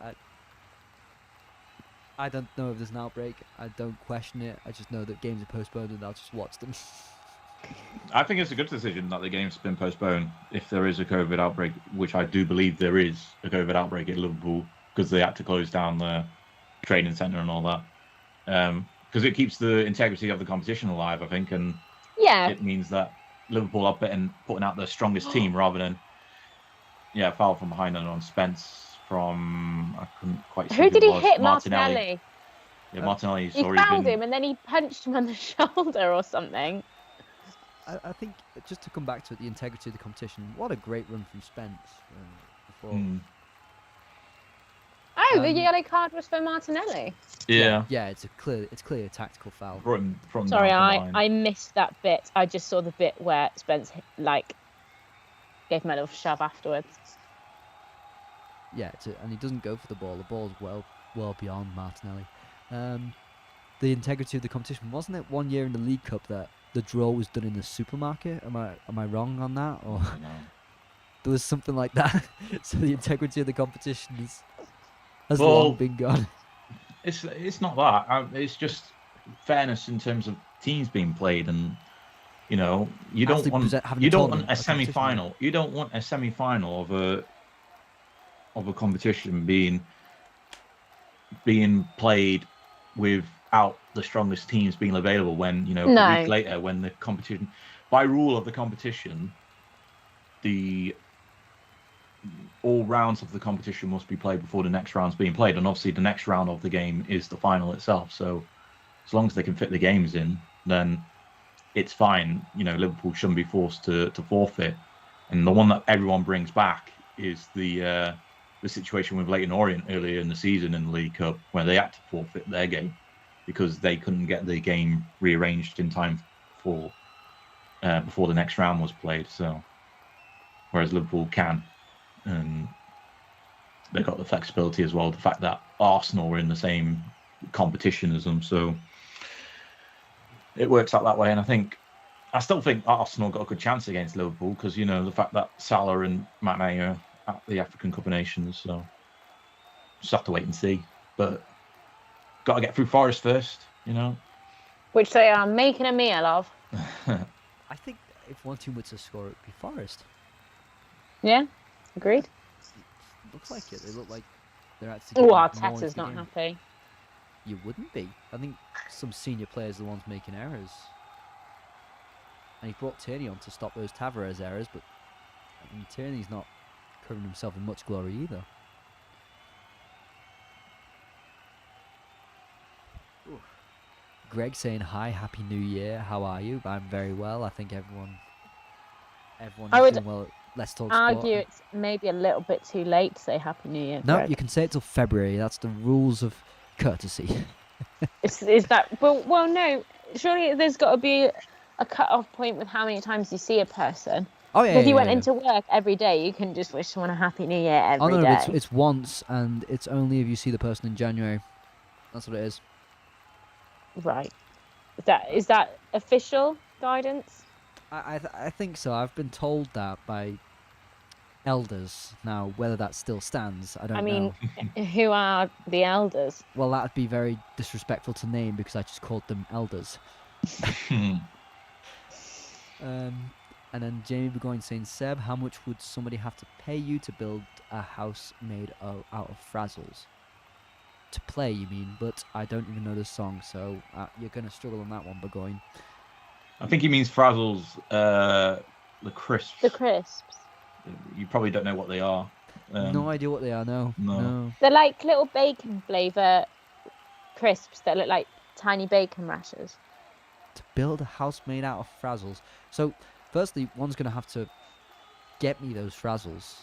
I don't know if there's an outbreak. I don't question it. I just know that games are postponed and I'll just watch them. I think it's a good decision that the game's been postponed if there is a COVID outbreak, which I do believe there is a COVID outbreak at Liverpool because they had to close down the training centre and all that. Because it keeps the integrity of the competition alive, I think, and it means that Liverpool are putting out their strongest team rather than foul from behind and on Spence from I couldn't quite see who did he hit? Martinelli. Yeah, Martinelli. He fouled him and then he punched him on the shoulder or something. I think just to come back to it, the integrity of the competition. What a great run from Spence before. Oh, the yellow card was for Martinelli. Yeah. Yeah, it's clearly a tactical foul. Sorry, I missed that bit. I just saw the bit where Spence gave him a little shove afterwards. Yeah, and he doesn't go for the ball. The ball's well beyond Martinelli. The integrity of the competition, wasn't it one year in the League Cup that the draw was done in the supermarket? Am I wrong on that? Or there was something like that. So the integrity of the competition has long been gone. It's not that. It's just fairness in terms of teams being played, and you don't want a semi-final. You don't want a semi-final of a competition being played without the strongest teams being available when a week later, when the competition, by rule of the competition, all rounds of the competition must be played before the next round's being played, and obviously the next round of the game is the final itself. So as long as they can fit the games in, then it's fine. Liverpool shouldn't be forced to forfeit. And the one that everyone brings back is the situation with Leyton Orient earlier in the season in the League Cup, where they had to forfeit their game because they couldn't get the game rearranged in time for before the next round was played. So whereas Liverpool can, and they got the flexibility as well. The fact that Arsenal were in the same competition as them, so it works out that way. And I still think Arsenal got a good chance against Liverpool because the fact that Salah and Mane are at the African Cup of Nations, so just have to wait and see. But got to get through Forest first, which they are making a meal of. I think if one team were to score, it'd be Forest. Yeah, agreed. Looks like it. They look like they're actually. Oh, Arteta's not happy. You wouldn't be. I think some senior players are the ones making errors. And he brought Tierney on to stop those Tavares errors, but Tierney's not covering himself in much glory either. Ooh. Greg saying hi, Happy New Year. How are you? I'm very well. I think everyone is doing well. Let's Talk Sport. Argue it's maybe a little bit too late to say Happy New Year. No, Greg. you can say it till February. That's the rules of courtesy. Is that well? No, surely there's got to be a cut-off point with how many times you see a person. Oh yeah. If you went into work every day, you can just wish someone a Happy New Year every day. It's once, and it's only if you see the person in January. That's what it is. Right. Is that official guidance? I think so. I've been told that by elders. Now, whether that still stands, I don't know. Who are the elders? Well, that'd be very disrespectful to name because I just called them elders. And then Jamie Burgoyne saying, Seb, how much would somebody have to pay you to build a house made out of frazzles? To play, you mean? But I don't even know the song, so you're going to struggle on that one, Burgoyne. I think he means frazzles, the crisps. The crisps. You probably don't know what they are. No idea what they are, no. They're like little bacon flavour crisps that look like tiny bacon rashers. To build a house made out of frazzles. So, firstly, one's going to have to get me those frazzles.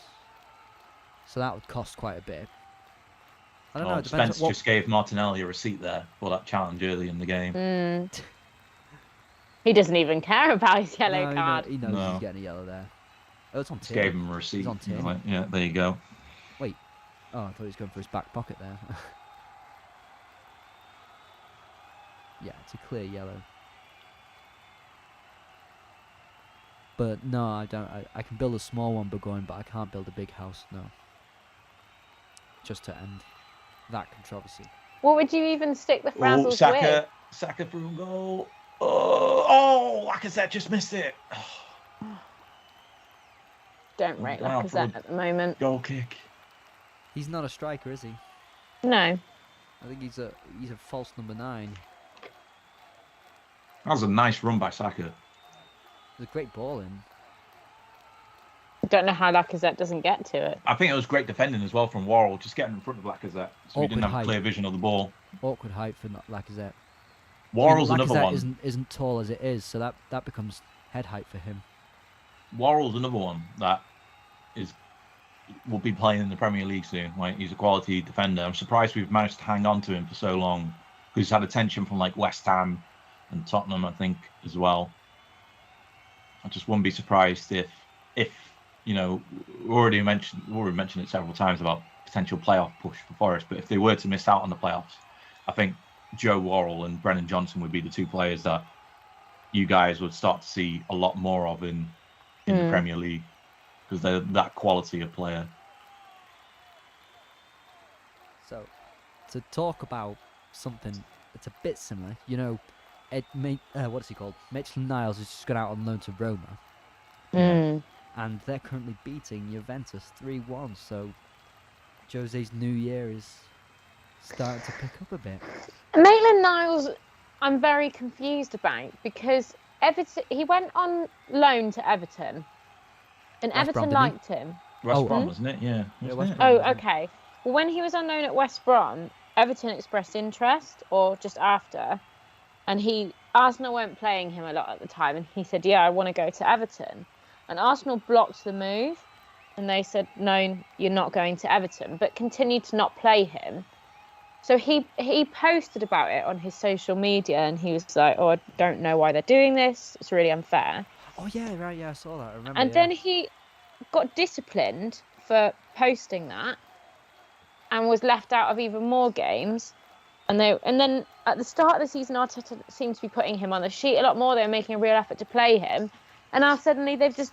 So that would cost quite a bit. I don't know. It depends. Spence just gave Martinelli a receipt there for that challenge early in the game. He doesn't even care about his yellow card. He knows he's getting a yellow there. Oh, it's on Just gave him a receipt. It's on Tierney. Yeah, there you go. Wait. Oh, I thought he was going for his back pocket there. Yeah, it's a clear yellow. But no, I don't. I can build a small one, Burgoyne, but I can't build a big house. No. Just to end that controversy. What would you even stick the frazzles with? Saka through a goal. Lacazette just missed it. Don't rate Wow, Lacazette at the moment. Goal kick. He's not a striker, is he? No. I think he's a false number 9. That was a nice run by Saka. There's a great ball in. I don't know how Lacazette doesn't get to it. I think it was great defending as well from Worrell, just getting in front of Lacazette, so he didn't have a clear vision of the ball. Awkward height for Lacazette. Worrell's Lacazette another one. Isn't tall as it is, so that becomes head height for him. Worrell's another one that will be playing in the Premier League soon. Like, he's a quality defender. I'm surprised we've managed to hang on to him for so long. Because he's had attention from like West Ham and Tottenham, I think, as well. I just wouldn't be surprised if you know, we already mentioned it several times about potential playoff push for Forest. But if they were to miss out on the playoffs, I think Joe Worrell and Brennan Johnson would be the two players that you guys would start to see a lot more of in the Premier League, because they're that quality of player. So, to talk about something that's a bit similar, you know, what is he called? Maitland-Niles has just gone out on loan to Roma, and they're currently beating Juventus 3-1. So, Jose's new year is starting to pick up a bit. Maitland-Niles, I'm very confused about, because he went on loan to Everton, and West Everton Brom, liked him. West Brom, wasn't it? Yeah. West Brom. Oh, okay. Well, when he was on loan at West Brom, Everton expressed interest, or just after, and Arsenal weren't playing him a lot at the time, and he said, "Yeah, I want to go to Everton," and Arsenal blocked the move, and they said, "No, you're not going to Everton," but continued to not play him. So he posted about it on his social media, and he was like, "Oh, I don't know why they're doing this. It's really unfair." Oh yeah, right. Yeah, I saw that. I remember. And then he got disciplined for posting that, and was left out of even more games. And then at the start of the season, Arteta seemed to be putting him on the sheet a lot more. They were making a real effort to play him, and now suddenly they've just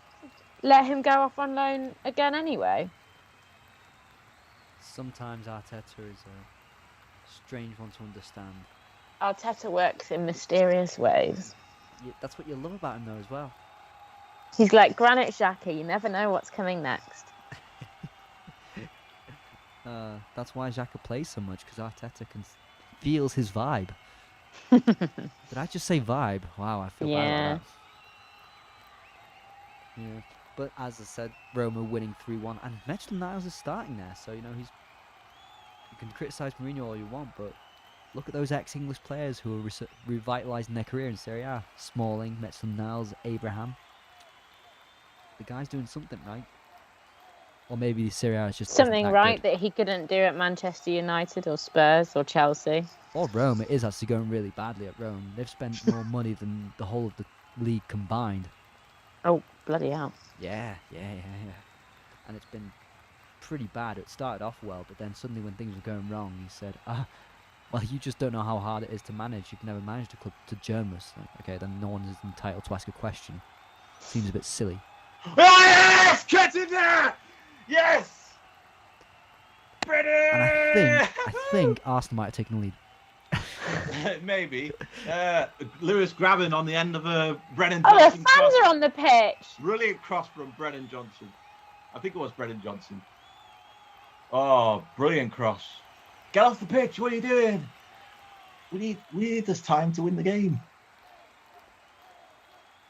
let him go off on loan again anyway. Sometimes Arteta is a strange one to understand. Arteta works in mysterious ways. That's what you love about him, though, as well. He's like Granit Xhaka. You never know what's coming next. That's why Xhaka plays so much, because Arteta feels his vibe. Did I just say vibe? Wow, I feel bad about that. Yeah, but as I said, Roma winning 3-1, and Maitland-Niles is starting there, so you know you can criticise Mourinho all you want, but look at those ex-English players who are revitalising their career in Serie A. Smalling, Maitland-Niles, Abraham. The guy's doing something right. Or maybe Serie A is just something right that he couldn't do at Manchester United or Spurs or Chelsea. Or Rome. It is actually going really badly at Rome. They've spent more money than the whole of the league combined. Oh, bloody hell. Yeah. And it's been pretty bad. It started off well, but then suddenly when things were going wrong, he said, well, you just don't know how hard it is to manage. You've never managed a club to journalists. Like, okay, then no one is entitled to ask a question. Seems a bit silly. Yes! Get in there! Yes! Brennan! And I think Arsenal might have taken a lead. Maybe. Lewis grabbing on the end of a Brennan Johnson. Johnson. Oh, the fans are on the pitch. Brilliant cross from Brennan Johnson. I think it was Brennan Johnson. Oh, brilliant cross. Get off the pitch. What are you doing? We need this time to win the game.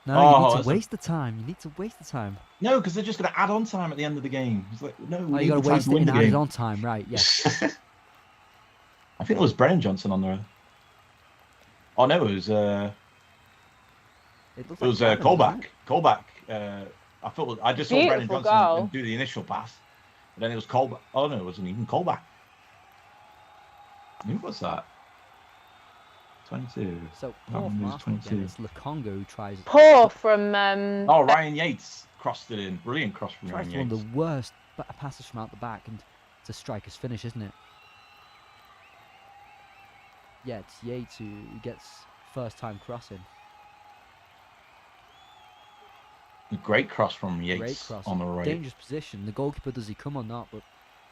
No, you need to waste the time. You need to waste the time. No, because they're just going to add on time at the end of the game. It's like, no, you got to waste it in added on time, right? Yes. I think it was Brennan Johnson on there. Oh no, it was Colback. Colback. I just saw Brennan Johnson do the initial pass, and then it was Colback. Oh no, it wasn't even Colback. Who was that? 22. So poor from Arsenal again. It's Lukonga who tries. Poor from. Ryan Yates crossed it in. Brilliant cross from Ryan Yates. One of the worst passes from out the back, and it's a striker's finish, isn't it? Yeah, it's Yates who gets first time crossing. A great cross from Yates on the right. Dangerous position. The goalkeeper, does he come or not? But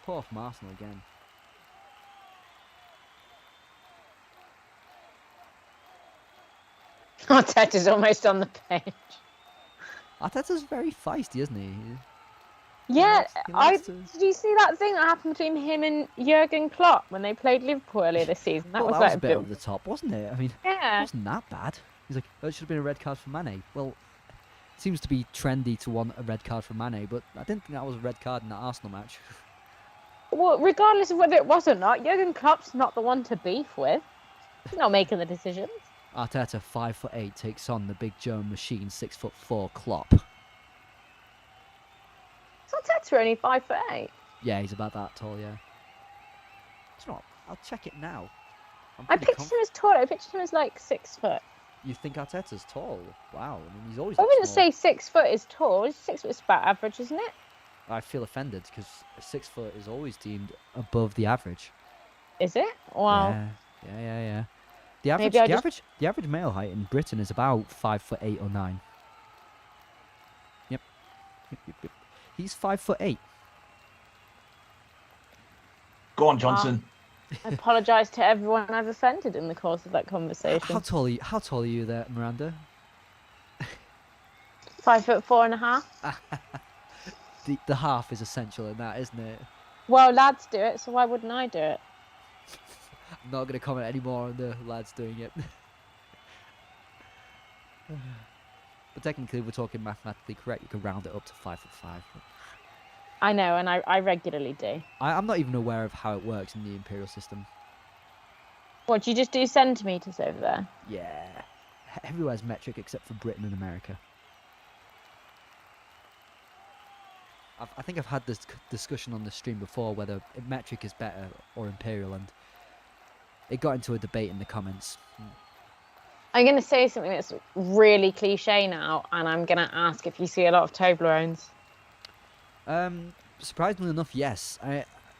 poor from Arsenal again. Arteta's almost on the pitch. Arteta's very feisty, isn't he? Yeah, He likes to- did you see that thing that happened between him and Jurgen Klopp when they played Liverpool earlier this season? That Well, was that was like a bit over the top, wasn't it? I mean, it yeah. wasn't that bad. He's like, oh, it should have been a red card for Mane. Well, it seems to be trendy to want a red card for Mane, but I didn't think that was a red card in that Arsenal match. Well, regardless of whether it was or not, Jurgen Klopp's not the one to beef with. He's not making the decisions. Arteta, 5'8", takes on the big German machine, 6'4" Klopp. Is Arteta only 5'8"? Yeah, he's about that tall, yeah. It's not. I'll check it now. I'm I pretty pictured him as tall. I pictured him as like 6 foot. You think Arteta's tall? Wow, I mean, he's always I looked wouldn't small. say 6 foot is tall. 6 foot is about average, isn't it? I feel offended because 6 foot is always deemed above the average. Is it? Wow. Yeah. The average, Maybe I just- the average male height in Britain is about 5'8" or 9. Yep. He's 5'8". Go on, Johnson. I apologise to everyone I've offended in the course of that How conversation. tall are you? How tall are you there, Miranda? 5'4.5". The half is essential in that, isn't it? Well, lads do it, so why wouldn't I do it? I'm not going to comment any more on the lads doing it. But technically, if we're talking mathematically correct, you can round it up to 5'5". But I know, and I regularly do. I'm not even aware of how it works in the imperial system. What, do you just do centimetres over there? Yeah. Everywhere's metric except for Britain and America. I think I've had this discussion on the stream before whether metric is better or imperial, and it got into a debate in the comments. I'm going to say something that's really cliche now, and I'm going to ask if you see a lot of Toblerones. Surprisingly enough, yes.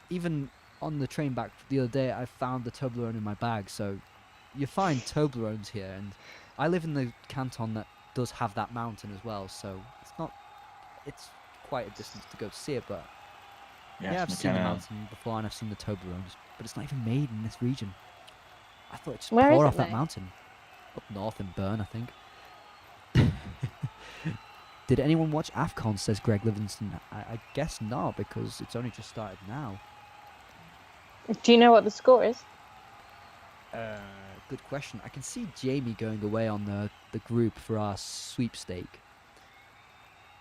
Even on the train back the other day, I found the Toblerone in my bag. So you find Toblerones here, and I live in the canton that does have that mountain as well. So it's quite a distance to go to see it, but yeah, I've seen the mountain before, and I've seen the Toblerones, but it's not even made in this region. I thought it just Where is pour it off that made? mountain. Up north in Bern, I think. Did anyone watch AFCON, says Greg Livingston. I guess not, because it's only just started now. Do you know what the score is? Good question. I can see Jamie going away on the group for our sweepstake.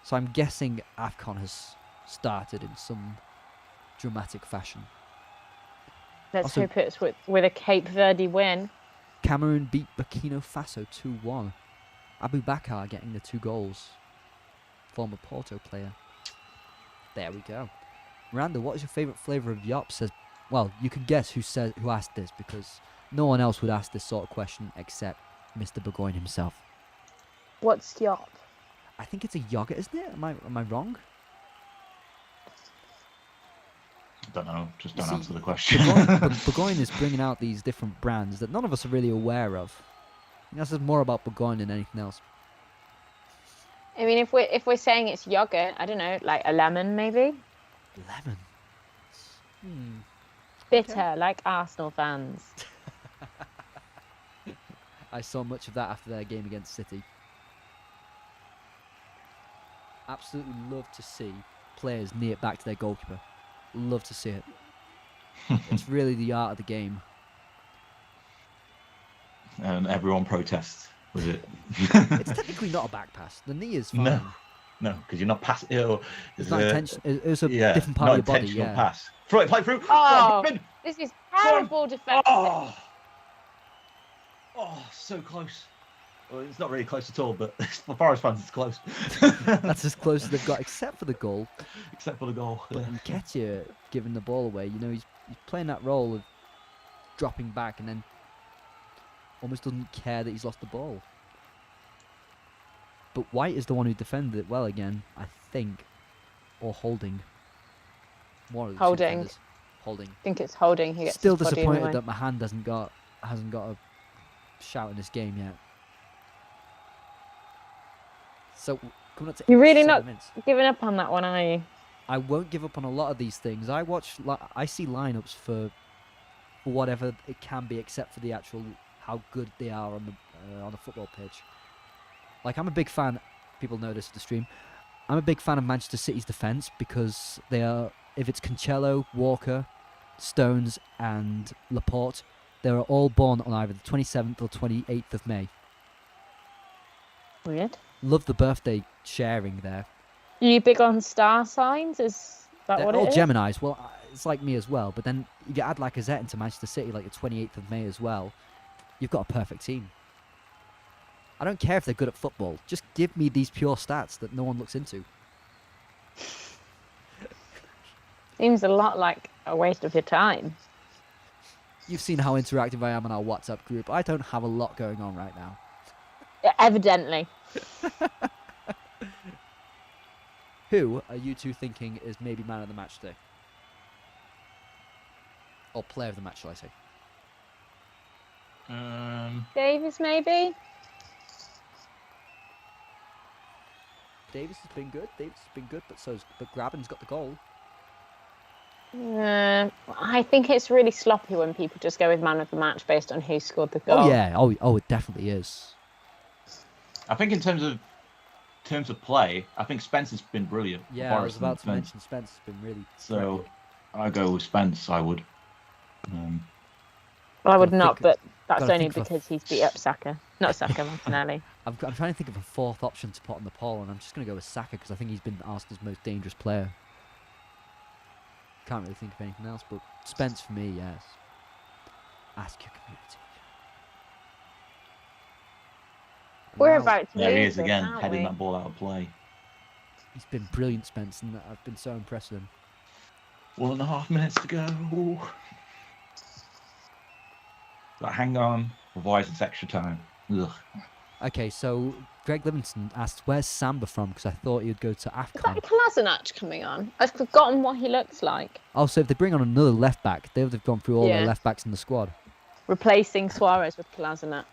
So I'm guessing AFCON has started in some dramatic fashion. Let's Also- hope it's with a Cape Verde win. Cameroon beat Burkina Faso 2-1. Abu Bakar getting the 2 goals. Former Porto player. There we go. Miranda, what is your favourite flavour of yop? Says, well, you can guess who asked this, because no one else would ask this sort of question except Mr. Burgoyne himself. What's yop? I think it's a yogurt, isn't it? Am I wrong? Don't know. Just don't See, answer the question. Burgoyne is bringing out these different brands that none of us are really aware of. I think this is more about Burgoyne than anything else. I mean, if we're saying it's yogurt, I don't know, like a lemon maybe? Lemon. Bitter, like Arsenal fans. I saw much of that after their game against City. Absolutely love to see players knee it back to their goalkeeper. Love to see it. It's really the art of the game. And everyone protests with it. It's technically not a back pass. The knee is fine. No, because you're not passing. It's not intention. It's a different part of your body. Intentional Yeah. pass. Throw it, play through. Oh, Go on, this is terrible defence. Oh, so close. Well, it's not really close at all, but for Forest fans, it's close. That's as close as they've got, except for the goal. Except for the goal. But Nketiah giving the ball away, he's playing that role of dropping back and then almost doesn't care that he's lost the ball. But White is the one who defended it well again, I think, or Holding. One of the two Holding. defenders. Holding. I think it's Holding. He gets Still his body in the disappointed way. that my hand hasn't got a shout in this game yet. So coming up to You're really 7 not minutes. giving up on that one, are you? I won't give up on a lot of these things. I see lineups for whatever it can be, except for the actual how good they are on on a football pitch. Like, I'm a big fan. People know this at the stream. I'm a big fan of Manchester City's defence because they are. If it's Cancelo, Walker, Stones, and Laporte, they are all born on either the 27th or 28th of May. Weird. Love the birthday sharing there. Are you big on star signs? Is that They're what all it is? Geminis. Well, it's like me as well. But then you add Lacazette into Manchester City, like the 28th of May as well. You've got a perfect team. I don't care if they're good at football. Just give me these pure stats that no one looks into. Seems a lot like a waste of your time. You've seen how interactive I am in our WhatsApp group. I don't have a lot going on right now. Evidently. Who are you two thinking is maybe man of the match today? Or player of the match, shall I say? Davis, maybe? Davis has been good. But Graben's got the goal. I think it's really sloppy when people just go with man of the match based on who scored the goal. Oh yeah. Oh, it definitely is. I think in terms of play, I think Spence has been brilliant. for Yeah, I was Forest about to and mention Spence has been really. So threatening. I go with Spence. I would. Well, I would Gotta not, think- but that's gotta only think of a- because he's beat up Saka. Not Saka, Martinelli. I'm trying to think of a fourth option to put on the poll, and I'm just going to go with Saka because I think he's been Arsenal's most dangerous player. Can't really think of anything else, but Spence for me, yes. Ask your community. We're Wow, about to There he lose is this, again, aren't heading we? that ball out of play. He's been brilliant, Spence, and I've been so impressed with him. 1.5 minutes to go. Ooh. But hang on, otherwise it's extra time. Ugh. Okay, so Greg Livingston asked, "Where's Samba from?" Because I thought he'd go to Is that AFCON. Kolasinac coming on? I've forgotten what he looks like. Oh, so if they bring on another left back, they would have gone through all their Yeah. left backs in the squad. Replacing Suarez with Kolasinac.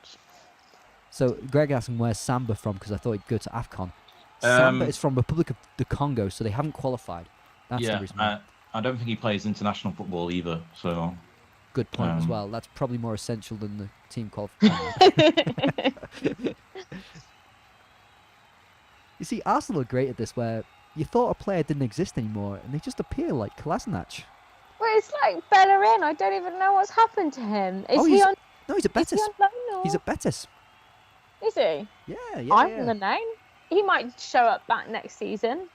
So Greg asked him, "Where's Samba from?" Because I thought he'd go to AFCON. Samba is from Republic of the Congo, so they haven't qualified. That's the Yeah, reason. why. I don't think he plays international football either. So Good point as um, well. That's probably more essential than the team qualification. You see, Arsenal are great at this, where you thought a player didn't exist anymore, and they just appear like Kolasinac. Well, it's like Bellerin. I don't even know what's happened to him. Is Oh, he he's- on? No, he's at Is he Betis. on loan or? He's at Betis. Is he? Yeah. I'm on the name. He might show up back next season.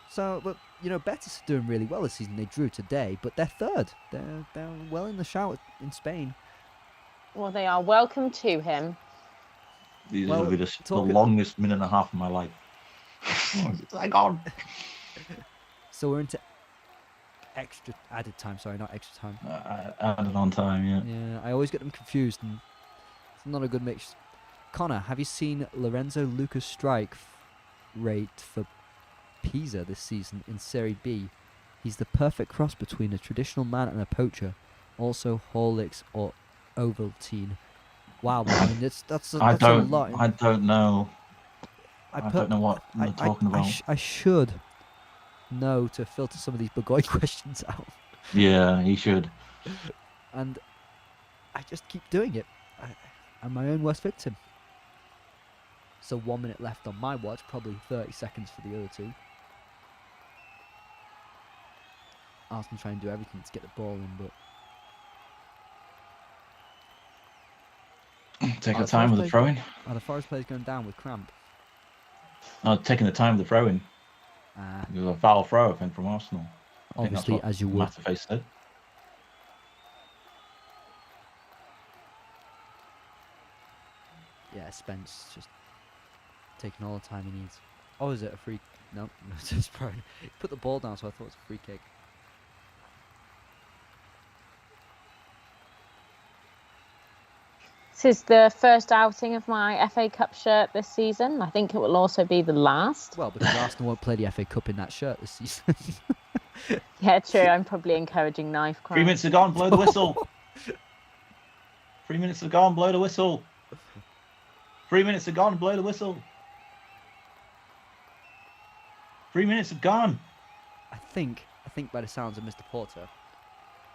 So, but you know, Betis are doing really well this season. They drew today, but they're third. They're well in the shout in Spain. Well, they are welcome to him. these Well, will be the talking- longest minute and a half of my life. Hang on. So we're into extra added time. Sorry, not extra time. Added on time, yeah. Yeah, I always get them confused, and it's not a good mix. Connor, have you seen Lorenzo Lucas' strike rate for Pisa this season in Serie B? He's the perfect cross between a traditional man and a poacher. Also, Horlicks or Ovaltine. Wow, I mean, that's a lot. I don't know. I don't know what you're talking about. I should know to filter some of these Burgoyne questions out, Yeah, he should. and I just keep doing it. I'm my own worst victim. So 1 minute left on my watch, probably 30 seconds for the other two. Arsenal trying to do everything to get the ball in, but Take Oh, the the time first with the throw-in. are the Forest players going down with cramp? Taking the time with the throw-in. It was a foul throw, I think, from Arsenal. I think that's Obviously, what as you would. Mataface said. Yeah, Spence just taking all the time he needs. Oh, is it a free? No, it's just probably put the ball down, so I thought it was a free kick. This is the first outing of my FA Cup shirt this season. I think it will also be the last. Well, because Arsenal won't play the FA Cup in that shirt this season. Yeah, true. I'm probably encouraging knife crime. 3 minutes have gone, blow the whistle. 3 minutes have gone, blow the whistle. 3 minutes have gone, blow the whistle. 3 minutes have gone. I think by the sounds of Mr. Porter,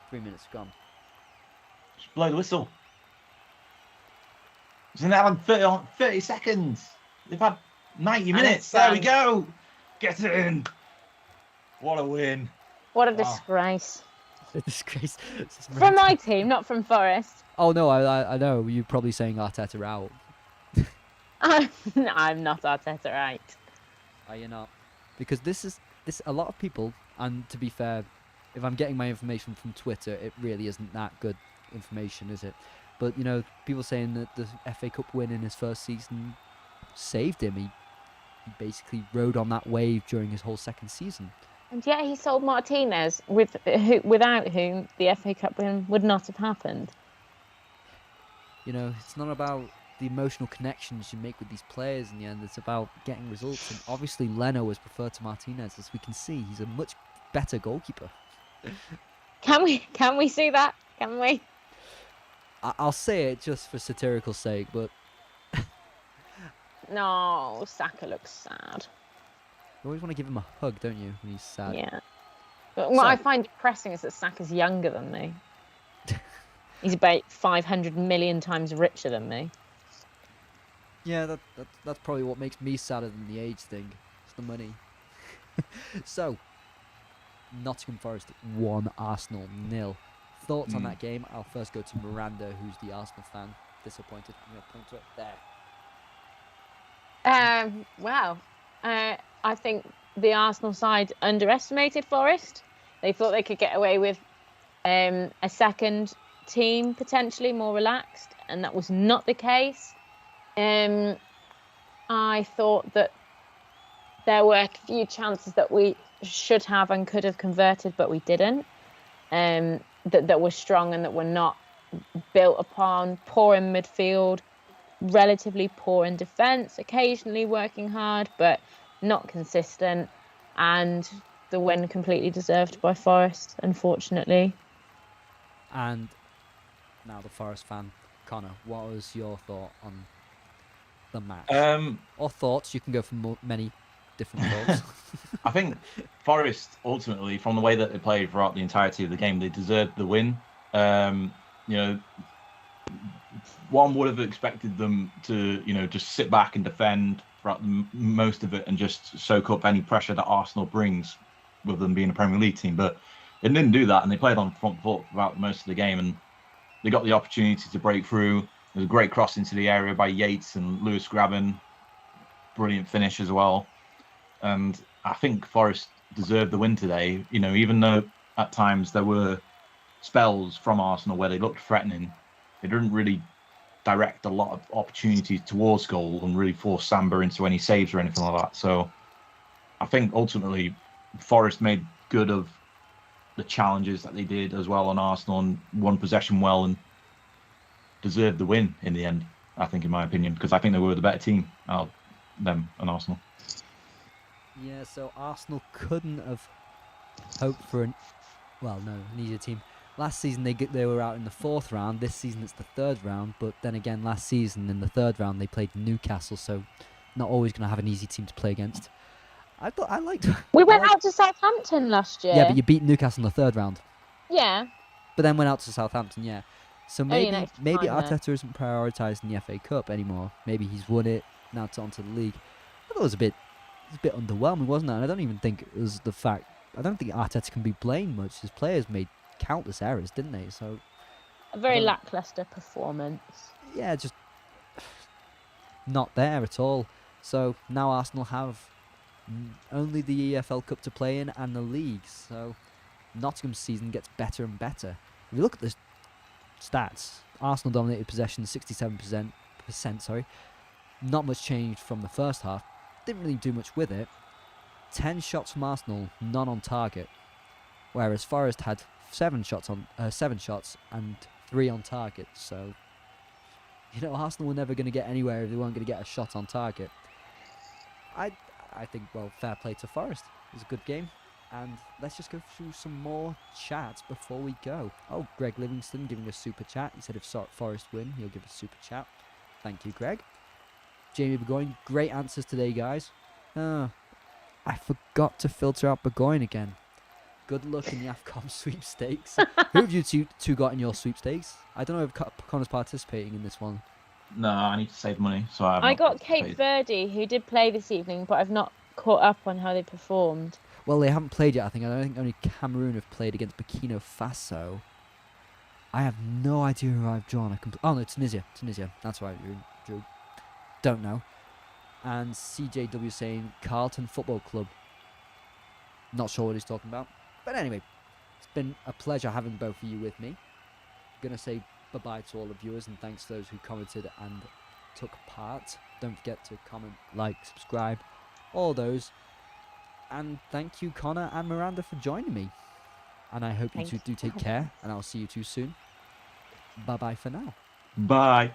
3 minutes gone. Just blow the whistle. It's in there like 30 seconds. They've had 90 And minutes. it's There we done. go. Get in. What a win. What a Wow. disgrace. A disgrace. From my team, not from Forest. Oh no, I know. You're probably saying Arteta out. I'm not Arteta right. Are you not? Because this a lot of people, and to be fair, if I'm getting my information from Twitter, it really isn't that good information, is it? But you know, people saying that the FA Cup win in his first season saved him. He basically rode on that wave during his whole second season. And yet he sold Martinez, without whom the FA Cup win would not have happened. You know, it's not about the emotional connections you make with these players in the end. It's about getting results. And obviously, Leno is preferred to Martinez, as we can see. He's a much better goalkeeper. Can we see that? Can we? I'll say it just for satirical sake, but No, Saka looks sad. you always want to give him a hug, don't you, when he's sad? Yeah. But what I find depressing is that Saka's younger than me. He's about 500 million times richer than me. Yeah, that's probably what makes me sadder than the age thing. It's the money. So, Nottingham Forest 1, Arsenal 0. Thoughts on that game? I'll first go to Miranda, who's the Arsenal fan. Disappointed. I'm going to point to it there. Well, I think the Arsenal side underestimated Forest. They thought they could get away with a second team, potentially more relaxed, and that was not the case. I thought that there were a few chances that we should have and could have converted, but we didn't. That were strong and that were not built upon. Poor in midfield, relatively poor in defence, occasionally working hard, but not consistent. And the win completely deserved by Forest, unfortunately. And now the Forest fan, Connor, what was your thought on the match? Or thoughts? You can go for many different thoughts. I think Forest, ultimately, from the way that they played throughout the entirety of the game, they deserved the win. You know, one would have expected them to, you know, just sit back and defend throughout most of it and just soak up any pressure that Arsenal brings with them being a Premier League team. But they didn't do that, and they played on front foot throughout most of the game, and they got the opportunity to break through. There was a great cross into the area by Yates and Lewis Graben. Brilliant finish as well. And I think Forest deserved the win today. You know, even though at times there were spells from Arsenal where they looked threatening, they didn't really direct a lot of opportunities towards goal and really force Samba into any saves or anything like that. So I think ultimately Forest made good of the challenges that they did as well on Arsenal and won possession well and deserved the win in the end, I think, in my opinion, because I think they were the better team out of them and Arsenal. Yeah, so Arsenal couldn't have hoped for an easier team. Last season they were out in the 4th round. This season it's the 3rd round. But then again, last season in the 3rd round they played Newcastle, so not always going to have an easy team to play against. We went out to Southampton last year. Yeah, but you beat Newcastle in the 3rd round. Yeah. But then went out to Southampton, yeah. So Only maybe an extra maybe time there. Arteta isn't prioritising the FA Cup anymore. Maybe he's won it, now it's on to the league. I thought it was a bit underwhelming, wasn't it? And I don't even think it was the fact. I don't think Arteta can be blamed much. His players made countless errors, didn't they? So A very lacklustre performance. yeah, just not there at all. So now Arsenal have only the EFL Cup to play in and the league. So Nottingham's season gets better and better. If you look at the stats, Arsenal dominated possession 67%. Sorry, not much changed from the first half. Didn't really do much with it. 10 shots from Arsenal, none on target, whereas Forest had 7 shots and 3 on target. So, you know, Arsenal were never going to get anywhere if they weren't going to get a shot on target. I think, well, fair play to Forest. It was a good game. And let's just go through some more chats before we go. Oh, Greg Livingston giving a super chat. He said if Forest win, he'll give a super chat. Thank you, Greg. Jamie Burgoyne, great answers today, guys. I forgot to filter out Burgoyne again. Good luck in the AFCON sweepstakes. Who have you two got in your sweepstakes? I don't know if Connor's participating in this one. No, I need to save money, so I got Cape Verde, who did play this evening, but I've not caught up on how they performed. Well, they haven't played yet, I think. I don't think only Cameroon have played against Burkina Faso. I have no idea who I've drawn. Oh, no, Tunisia. Tunisia. That's right, Drew. Don't know. And CJW saying Carlton Football Club. Not sure what he's talking about. But anyway, it's been a pleasure having both of you with me. I'm going to say bye-bye to all the viewers and thanks to those who commented and took part. Don't forget to comment, like, subscribe, all those. And thank you, Connor and Miranda, for joining me. And I hope you two do take care, and I'll see you two soon. Bye-bye for now. Bye.